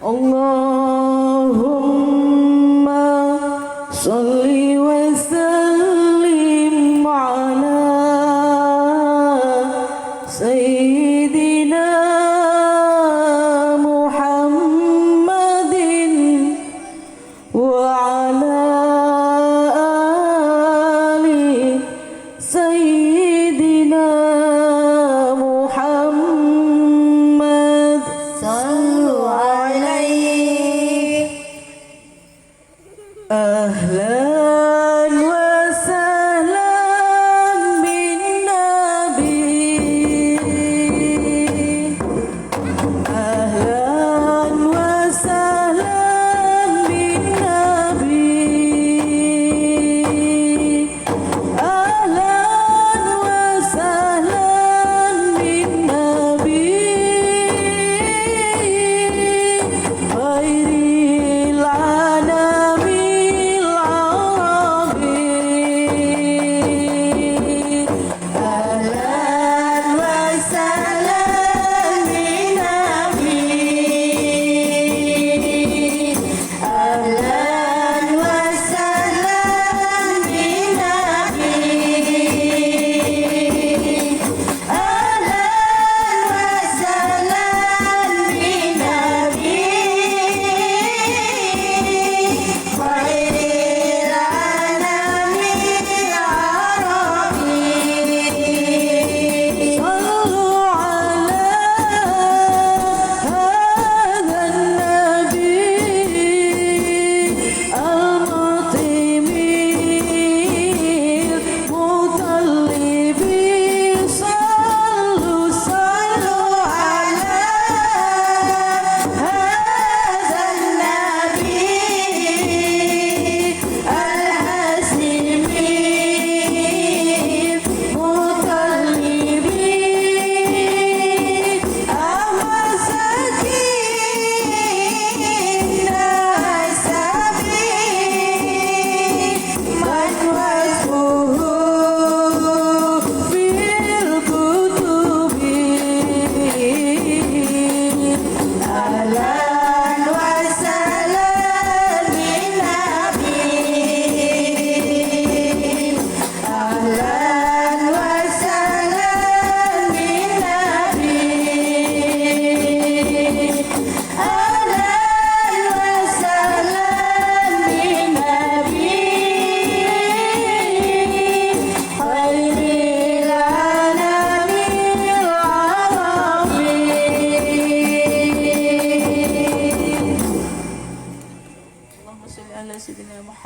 Allahumma sholli wa sallim ala Sayyidina Muhammadin wa ala ali Sayyidina Muhammad. Sallu alaihi. Ahlan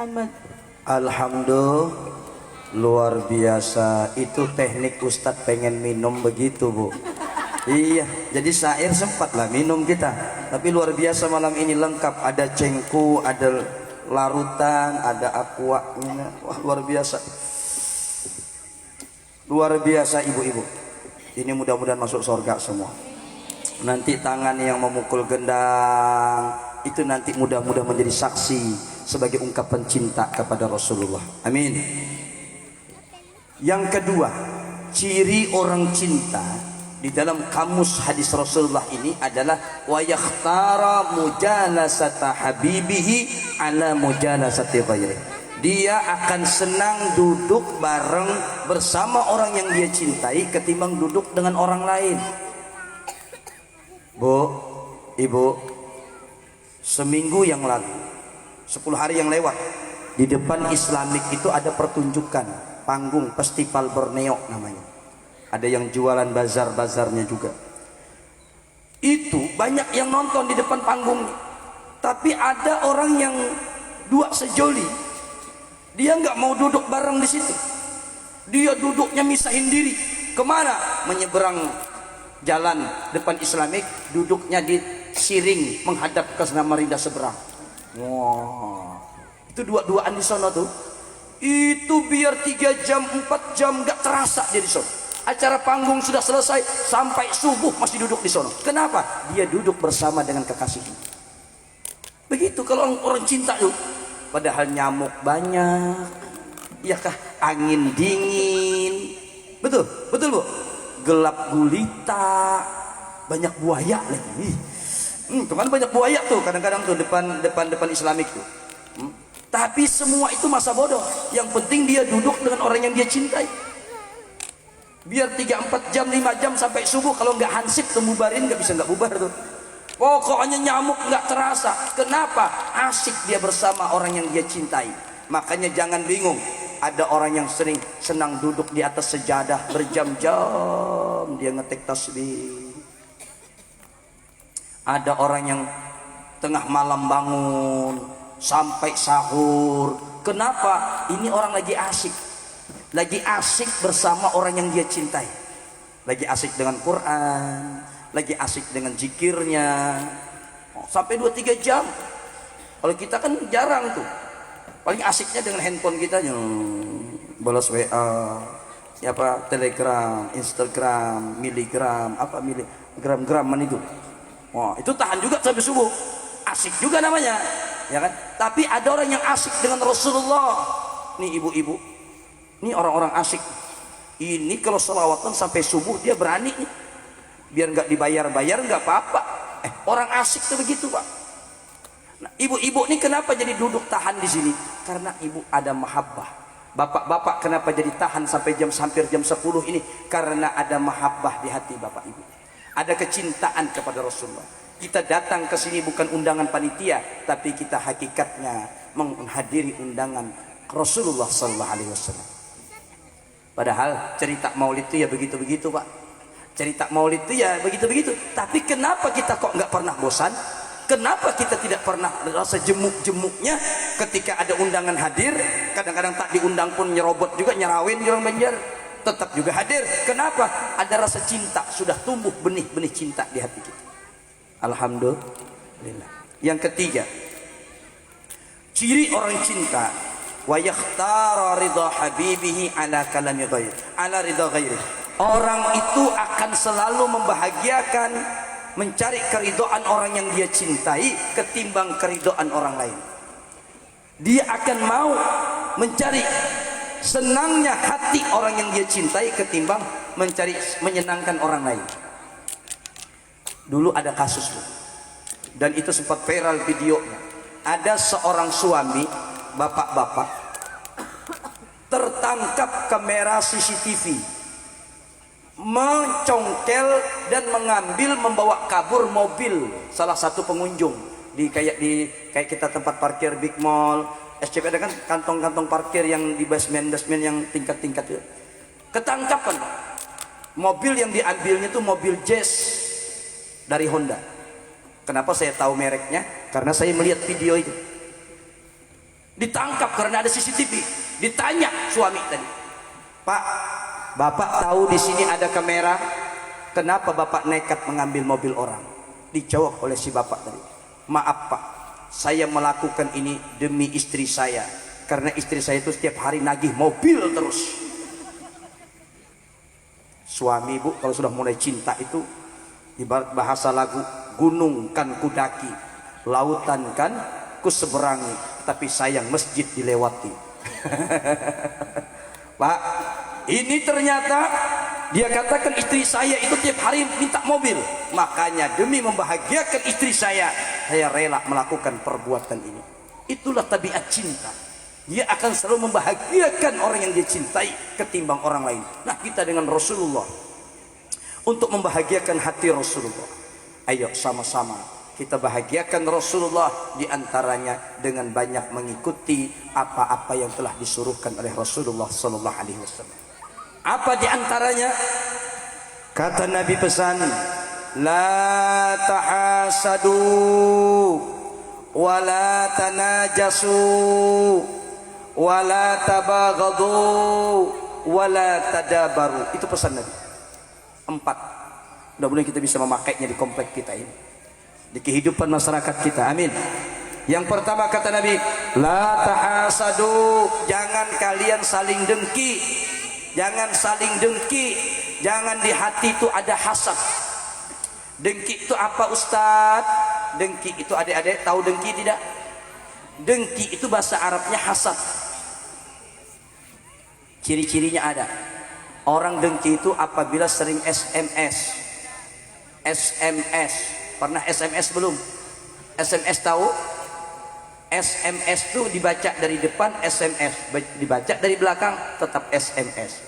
Muhammad. Alhamdulillah, luar biasa. Itu teknik Ustadz pengen minum begitu, Bu. Iya, jadi syair sempat lah minum kita. Tapi luar biasa malam ini lengkap. Ada cengku, ada larutan, ada aqua. Wah, luar biasa. Luar biasa ibu-ibu. Ini mudah-mudahan masuk surga semua. Nanti tangan yang memukul gendang itu nanti mudah-mudahan menjadi saksi sebagai ungkapan cinta kepada Rasulullah. Amin. Yang kedua, ciri orang cinta di dalam kamus hadis Rasulullah ini adalah wa yakhtara mujalasata habibihi ala mujalasati ghairi. Dia akan senang duduk bareng bersama orang yang dia cintai ketimbang duduk dengan orang lain. Bu, ibu, seminggu yang lalu, 10 hari yang lewat, di depan Islamik itu ada pertunjukan panggung festival Borneo namanya. Ada yang jualan bazar-bazarnya juga. Itu banyak yang nonton di depan panggungnya. Tapi ada orang yang dua sejoli. Dia nggak mau duduk bareng di situ. Dia duduknya misahin diri. Kemana? Menyeberang jalan depan Islamik, duduknya di siring menghadap ke Samarinda seberang. Wah, itu dua-duaan di sana tuh. Itu biar 3 jam 4 jam nggak terasa dia di sana. Acara panggung sudah selesai sampai subuh masih duduk di sana. Kenapa? Dia duduk bersama dengan kekasihnya. Begitu kalau orang cinta tuh. Padahal nyamuk banyak, ya kah? Angin dingin, betul, betul Bu. Gelap gulita, banyak buaya lagi. Tuh kan banyak buaya tuh kadang-kadang tuh depan Islamik tuh. Tapi semua itu masa bodoh. Yang penting dia duduk dengan orang yang dia cintai. Biar 3-4 jam 5 jam sampai subuh, kalau nggak hansip tuh bubarin, nggak bisa nggak bubar tuh. Pokoknya nyamuk nggak terasa. Kenapa? Asik dia bersama orang yang dia cintai. Makanya jangan bingung. Ada orang yang senang duduk di atas sejadah berjam-jam dia ngetik tasbih. Ada orang yang tengah malam bangun sampai sahur. Kenapa? Ini orang lagi asik. Lagi asik bersama orang yang dia cintai. Lagi asik dengan Quran, lagi asik dengan zikirnya. Sampai 2-3 jam. Kalau kita kan jarang tuh. Paling asiknya dengan handphone kita, balas WA, siapa, Telegram, Instagram, miligram, apa miligram-graman itu. Wah, itu tahan juga sampai subuh. Asik juga namanya, ya kan? Tapi ada orang yang asik dengan Rasulullah. Nih ibu-ibu, ini orang-orang asik. Ini kalau selawatan sampai subuh dia berani nih. Biar nggak dibayar-bayar nggak apa-apa. Orang asik tuh begitu Pak. Nah, ibu-ibu ini kenapa jadi duduk tahan di sini? Karena ibu ada mahabbah. Bapak-bapak kenapa jadi tahan sampai hampir jam 10 ini? Karena ada mahabbah di hati bapak ibu. Ada kecintaan kepada Rasulullah. Kita datang ke sini bukan undangan panitia, tapi kita hakikatnya menghadiri undangan Rasulullah sallallahu alaihi wasallam. Padahal cerita Maulid itu ya begitu-begitu Pak. Cerita Maulid itu ya begitu-begitu. Tapi kenapa kita kok nggak pernah bosan? Kenapa kita tidak pernah rasa jemuk-jemuknya ketika ada undangan hadir? Kadang-kadang tak diundang pun nyerobot juga, nyerawin di orang Banjar, tetap juga hadir. Kenapa? Ada rasa cinta, sudah tumbuh benih-benih cinta di hati kita. Alhamdulillah. Yang ketiga, ciri orang cinta, wa yakhtara ridha habibihi ala kalami ghairi, ala ridha ghairi. Orang itu akan selalu membahagiakan, mencari keridhaan orang yang dia cintai ketimbang keridhaan orang lain. Dia akan mau mencari senangnya hati orang yang dia cintai ketimbang mencari menyenangkan orang lain. Dulu ada kasus dan itu sempat viral videonya. Ada seorang suami, bapak-bapak, tertangkap kamera CCTV mencongkel dan mengambil, membawa kabur mobil salah satu pengunjung di kayak kita tempat parkir Big Mall, SCP, ada kan kantong-kantong parkir yang di basement yang tingkat-tingkat itu. Ketangkapan. Mobil yang diambilnya itu mobil Jazz dari Honda. Kenapa saya tahu mereknya? Karena saya melihat video itu. Ditangkap karena ada CCTV. Ditanya suami tadi, Pak, Bapak tahu di sini ada kamera, kenapa Bapak nekat mengambil mobil orang? Dijawab oleh si bapak tadi, maaf Pak, saya melakukan ini demi istri saya, karena istri saya itu setiap hari nagih mobil terus. Suami bu kalau sudah mulai cinta itu ibarat bahasa lagu, gunung kan kudaki, lautan kan kuseberangi, tapi sayang masjid dilewati. Pak, ini ternyata dia katakan istri saya itu tiap hari minta mobil, makanya demi membahagiakan istri saya rela melakukan perbuatan ini. Itulah tabiat cinta. Dia akan selalu membahagiakan orang yang dia cintai ketimbang orang lain. Nah, kita dengan Rasulullah untuk membahagiakan hati Rasulullah, ayo sama-sama kita bahagiakan Rasulullah, diantaranya dengan banyak mengikuti apa-apa yang telah disuruhkan oleh Rasulullah Sallallahu Alaihi Wasallam. Apa diantaranya? Kata Nabi pesan, la tahasadu wala tanajasu wala tabaghadu wala tadabaru. Itu pesan Nabi. 4. Mudah-mudahan kita bisa memakainya di komplek kita ini, di kehidupan masyarakat kita. Amin. Yang pertama kata Nabi, la tahasadu, jangan kalian saling dengki. Jangan saling dengki. Jangan di hati itu ada hasad. Dengki itu apa Ustaz? Dengki itu adik-adik tahu dengki tidak? Dengki itu bahasa Arabnya hasad. Ciri-cirinya ada. Orang dengki itu apabila sering SMS. SMS. Pernah SMS belum? SMS tahu? SMS itu dibaca dari depan, SMS dibaca dari belakang, tetap SMS.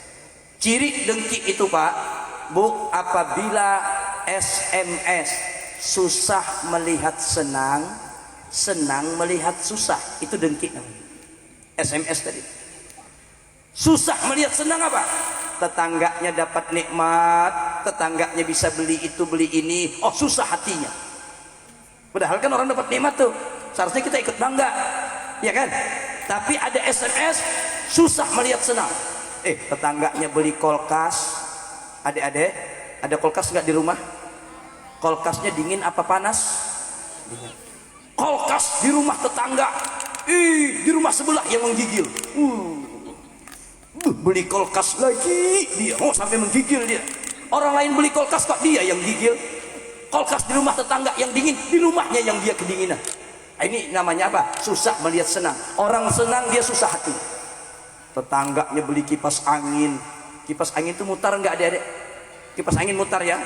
Ciri dengki itu Pak, Bu, apabila SMS susah melihat senang, senang melihat susah, itu dengki namanya. SMS tadi. Susah melihat senang apa? Tetangganya dapat nikmat, tetangganya bisa beli itu beli ini, oh susah hatinya. Padahal kan orang dapat nikmat tuh, seharusnya kita ikut bangga, ya kan? Tapi ada SMS susah melihat senang. Tetangganya beli kulkas, adik-adik, ada kulkas nggak di rumah? Kulkasnya dingin apa panas? Dingin. Kulkas di rumah tetangga, di rumah sebelah yang menggigil. Beli kulkas lagi dia, sampai menggigil dia. Orang lain beli kulkas kok dia yang gigil? Kulkas di rumah tetangga yang dingin, di rumahnya yang dia kedinginan. Ini namanya apa? Susah melihat senang. Orang senang dia susah hati. Tetangganya beli kipas angin. Kipas angin itu mutar enggak adik-adik? Kipas angin mutar ya?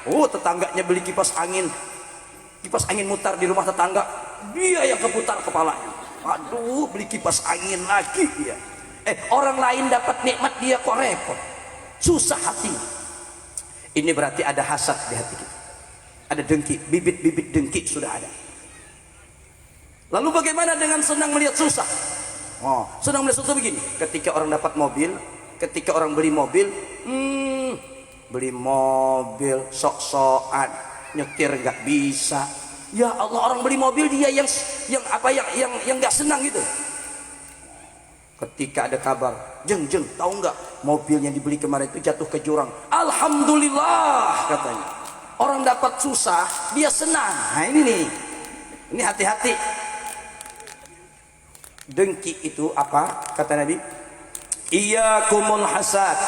Oh, tetangganya beli kipas angin. Kipas angin mutar di rumah tetangga. Dia yang keputar kepalanya. Aduh, beli kipas angin lagi dia. Orang lain dapat nikmat, dia kok repot. Susah hati. Ini berarti ada hasad di hati kita. Ada dengki, bibit-bibit dengki sudah ada. Lalu bagaimana dengan senang melihat susah? Senang melihat susah begini. Ketika orang dapat mobil, ketika orang beli mobil, beli mobil sok-sokan, nyetir nggak bisa. Ya Allah, orang beli mobil dia yang nggak senang gitu. Ketika ada kabar, jeng tahu nggak mobil yang dibeli kemarin itu jatuh ke jurang? Alhamdulillah katanya. Orang dapat susah, dia senang. Nah ini nih, ini hati-hati. Dengki itu apa? Kata Nabi, iyyakumul hasad,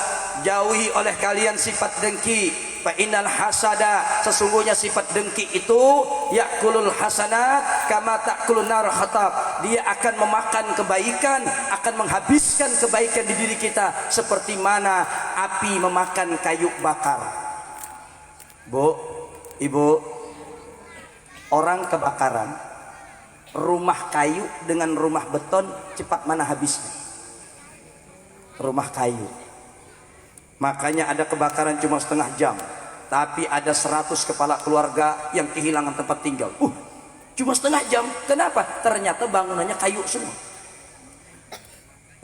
jauhi oleh kalian sifat dengki. Fa innal hasada, sesungguhnya sifat dengki itu yakulul hasanat kama takulun nar khatab. Dia akan memakan kebaikan, akan menghabiskan kebaikan di diri kita seperti mana api memakan kayu bakar. Bu, ibu, orang kebakaran, rumah kayu dengan rumah beton cepat mana habisnya? Rumah kayu. Makanya ada kebakaran cuma setengah jam, tapi ada 100 kepala keluarga yang kehilangan tempat tinggal. Cuma setengah jam. Kenapa? Ternyata bangunannya kayu semua.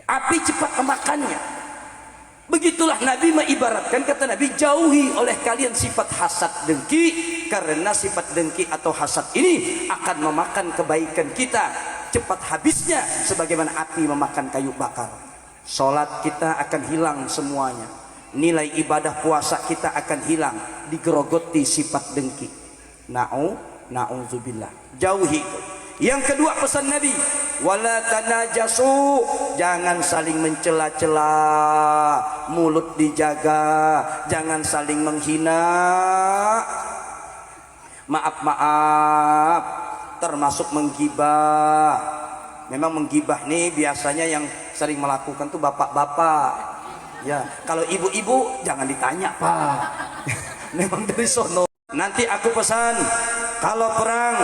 Api cepat memakannya. Begitulah Nabi mengibaratkan, kata Nabi, jauhi oleh kalian sifat hasad dengki, karena sifat dengki atau hasad ini akan memakan kebaikan kita. cepat habisnya sebagaimana api memakan kayu bakar. Salat kita akan hilang semuanya. Nilai ibadah puasa kita akan hilang, digerogoti sifat dengki. Na'udzubillah. Jauhi. Yang kedua pesan Nabi, wala tanajasu, jangan saling mencela-cela, mulut dijaga, jangan saling menghina. Maaf, termasuk menggibah. Memang menggibah nih biasanya yang sering melakukan tuh bapak-bapak. Ya, kalau ibu-ibu jangan ditanya, Pak. Memang dari sono. Nanti aku pesan, kalau perang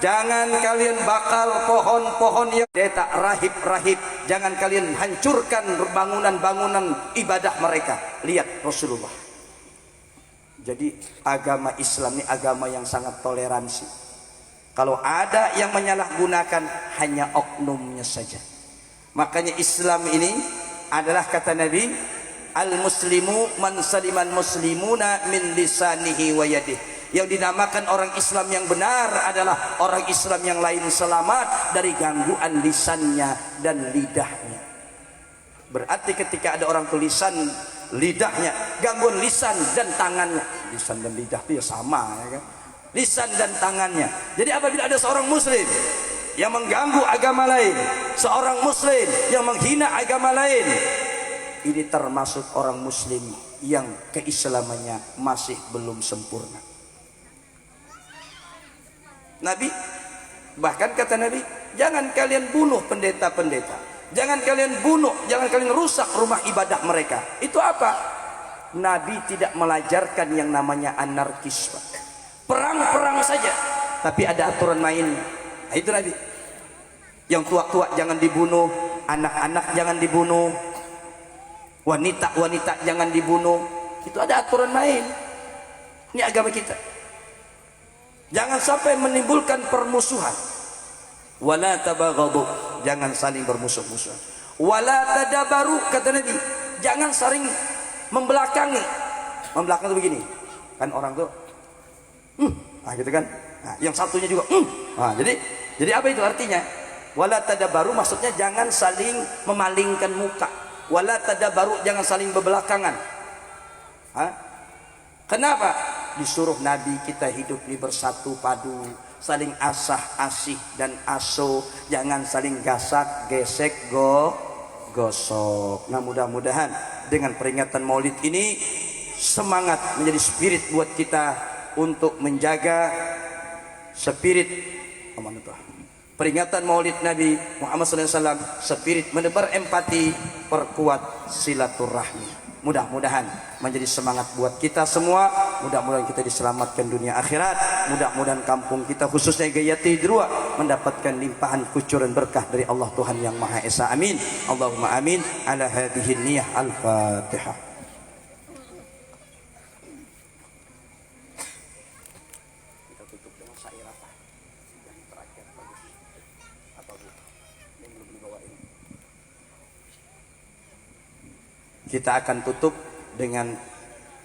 jangan kalian bakar pohon-pohon yang detak rahib-rahib. Jangan kalian hancurkan bangunan-bangunan ibadah mereka. Lihat Rasulullah. Jadi agama Islam ini agama yang sangat toleransi. Kalau ada yang menyalahgunakan, hanya oknumnya saja. Makanya Islam ini adalah kata Nabi, al-muslimu man saliman muslimuna min lisanihi wa yadihi. Yang dinamakan orang Islam yang benar adalah orang Islam yang lain selamat dari gangguan lisannya dan lidahnya. Berarti ketika ada orang tulisan lidahnya, gangguan lisan dan tangannya. Lisan dan lidah itu ya sama, ya kan? Lisan dan tangannya. Jadi apabila ada seorang muslim yang mengganggu agama lain, seorang muslim yang menghina agama lain, ini termasuk orang muslim yang keislamannya masih belum sempurna. Nabi, bahkan kata Nabi, jangan kalian bunuh pendeta-pendeta, jangan kalian bunuh, jangan kalian rusak rumah ibadah mereka. Itu apa? Nabi tidak melajarkan yang namanya anarkisme. Perang-perang saja, tapi ada aturan main. Nah, itu Nabi. Yang tua-tua jangan dibunuh, anak-anak jangan dibunuh, wanita-wanita jangan dibunuh. Itu ada aturan main. Ini agama kita. Jangan sampai menimbulkan permusuhan. Wala tabaghadu, jangan saling bermusuh-musuhan. Wala tadabaru, kata Nabi, jangan saling membelakangi. Membelakang itu begini. Kan orang tuh nah gitu kan. Nah, yang satunya juga Nah, jadi apa itu artinya? Wala tadabaru maksudnya jangan saling memalingkan muka. Wala tadabaru, jangan saling berbelakangan. Kenapa? Disuruh Nabi kita hidup ini bersatu padu, saling asah asih dan aso, jangan saling gasak gesek gosok. Nah, mudah-mudahan dengan peringatan Maulid ini semangat menjadi spirit buat kita untuk menjaga spirit peringatan Maulid Nabi Muhammad SAW, spirit menebar empati, perkuat silaturahmi. Mudah-mudahan menjadi semangat buat kita semua. Mudah-mudahan kita diselamatkan dunia akhirat. Mudah-mudahan kampung kita khususnya Gayati Drua mendapatkan limpahan kucuran berkah dari Allah Tuhan yang Maha Esa. Amin. Allahumma amin. Ala hadhihi niyah al-Fatihah. Kita akan tutup dengan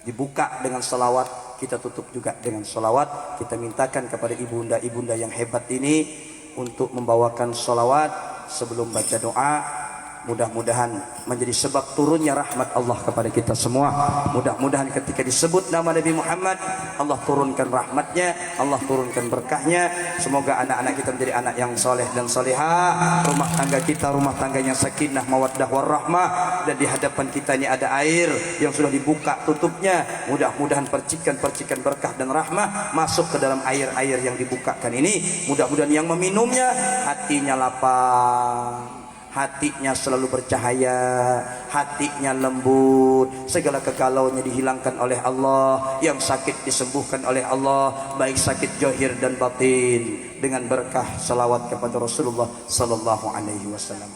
dibuka dengan salawat. Kita tutup juga dengan salawat. Kita mintakan kepada ibunda-ibunda yang hebat ini untuk membawakan salawat sebelum baca doa. Mudah-mudahan menjadi sebab turunnya rahmat Allah kepada kita semua. Mudah-mudahan ketika disebut nama Nabi Muhammad, Allah turunkan rahmatnya, Allah turunkan berkahnya. Semoga anak-anak kita menjadi anak yang soleh dan solehah. Rumah tangga kita rumah tangga yang sakinah, mawaddah warahmah. Dan di hadapan kita ini ada air yang sudah dibuka tutupnya. Mudah-mudahan percikan-percikan berkah dan rahmah masuk ke dalam air-air yang dibukakan ini. Mudah-mudahan yang meminumnya hatinya lapang, hatinya selalu bercahaya, hatinya lembut, segala kegalauannya dihilangkan oleh Allah, yang sakit disembuhkan oleh Allah, baik sakit zahir dan batin, dengan berkah salawat kepada Rasulullah sallallahu alaihi wasallam.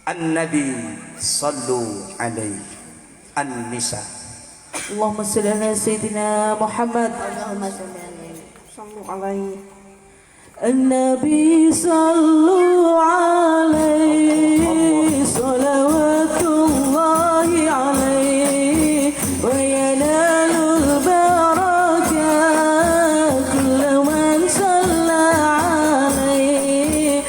An-Nabi sallu alaihi. An-Nisa. Allahumma salli ala sayyidina Muhammad. Allahumma salli alaihi. Sallu alaihi. النبي صلوا عليه صلوات الله عليه وينال البركة كل من صلى عليه.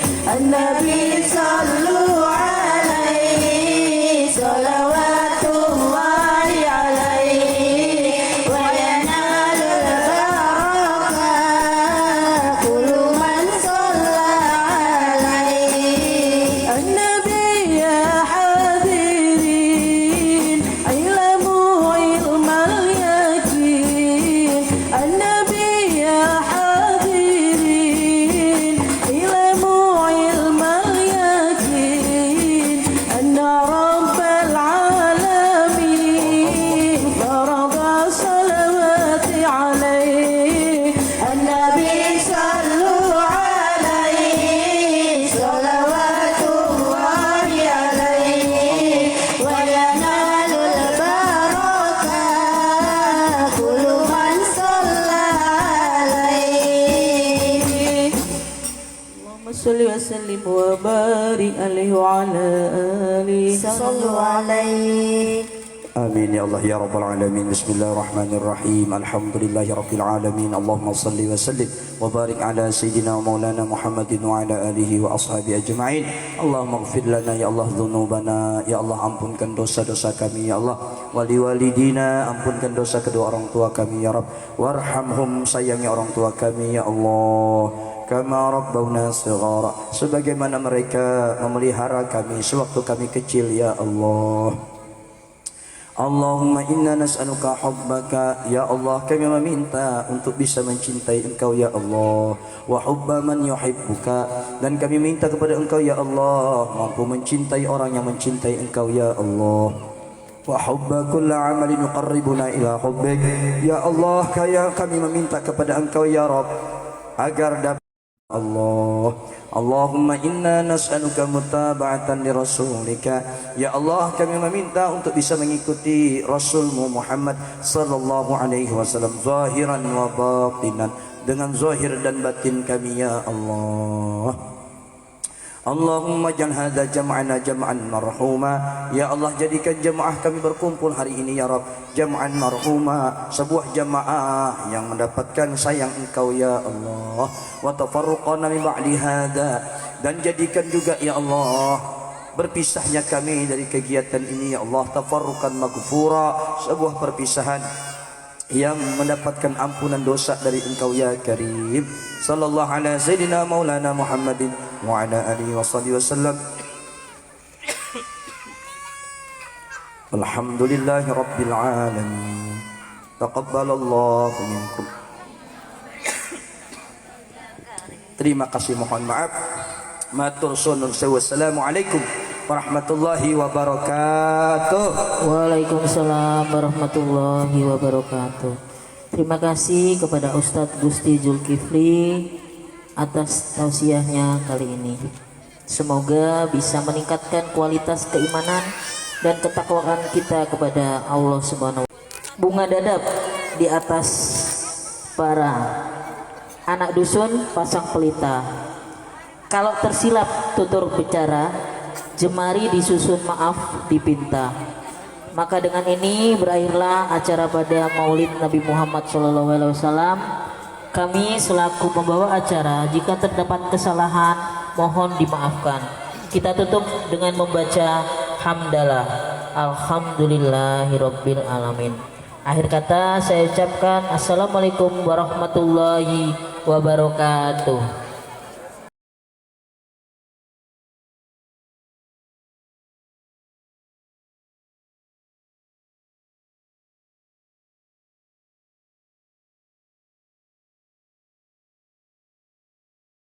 صل وسلم وبارك عليه وعلى آله. صلوا عليه. آمين يا الله يا رب العالمين. بسم الله الرحمن الرحيم. الحمد لله رب العالمين. اللهم صل وسلم وبارك على سيدنا ومولانا محمد وعلى آله وأصحابه أجمعين. اللهم اغفir lana ya Allah dzunubana, ya Allah ampunkan dosa-dosa kami ya Allah. Wali-walidina, ampunkan dosa kedua orang tua kami ya Rabb. Warhamhum, sayangi orang tua kami ya Allah. Kama rabbawna shighara, sebagaimana mereka memelihara kami sewaktu kami kecil ya Allah. Allahumma inna nas'aluka hubbaka, ya Allah kami meminta untuk bisa mencintai engkau ya Allah, wa hubba man yuhibbuka, dan kami minta kepada engkau ya Allah mampu mencintai orang yang mencintai engkau ya Allah, wa hubba kulli amalin yuqarribuna ila hubbik, ya Allah kami meminta kepada engkau ya Rabb agar dapat Allah. Allahumma inna nas'aluka mutaba'atan li rasulika, ya Allah kami meminta untuk bisa mengikuti Rasulmu Muhammad sallallahu alaihi wasallam zahiran wa batinan, dengan zahir dan batin kami ya Allah. Allahumma jan hadza jam'ana jam'an marhuma, ya Allah jadikan jemaah kami berkumpul hari ini ya Rabb jam'an marhuma, sebuah jemaah yang mendapatkan sayang engkau ya Allah. Wa tafarruqana min ba'di hadza, dan jadikan juga ya Allah berpisahnya kami dari kegiatan ini ya Allah tafarruqan maghfura, sebuah perpisahan yang mendapatkan ampunan dosa dari engkau ya Karim. Sallallahu ala sayyidina maulana Muhammadin wa ala alihi wa sahbihi wasallam. Alhamdulillahi rabbil alamin. Taqabbalallahu minkum. Terima kasih, mohon maaf. Matur sunnun sewu. Assalamualaikum warahmatullahi wabarakatuh. Waalaikumsalam warahmatullahi wabarakatuh. Terima kasih kepada Ustadz Gusti Zulkifli atas tausiahnya kali ini. Semoga bisa meningkatkan kualitas keimanan dan ketakwaan kita kepada Allah Subhanahu wa Ta'ala. Bunga dadap di atas para anak dusun pasang pelita. Kalau tersilap tutur bicara, jemari disusun maaf dipinta. Maka dengan ini berakhirlah acara pada Maulid Nabi Muhammad SAW. Kami selaku pembawa acara, jika terdapat kesalahan mohon dimaafkan. Kita tutup dengan membaca hamdalah. Alhamdulillahirabbil alamin. Akhir kata saya ucapkan assalamualaikum warahmatullahi wabarakatuh.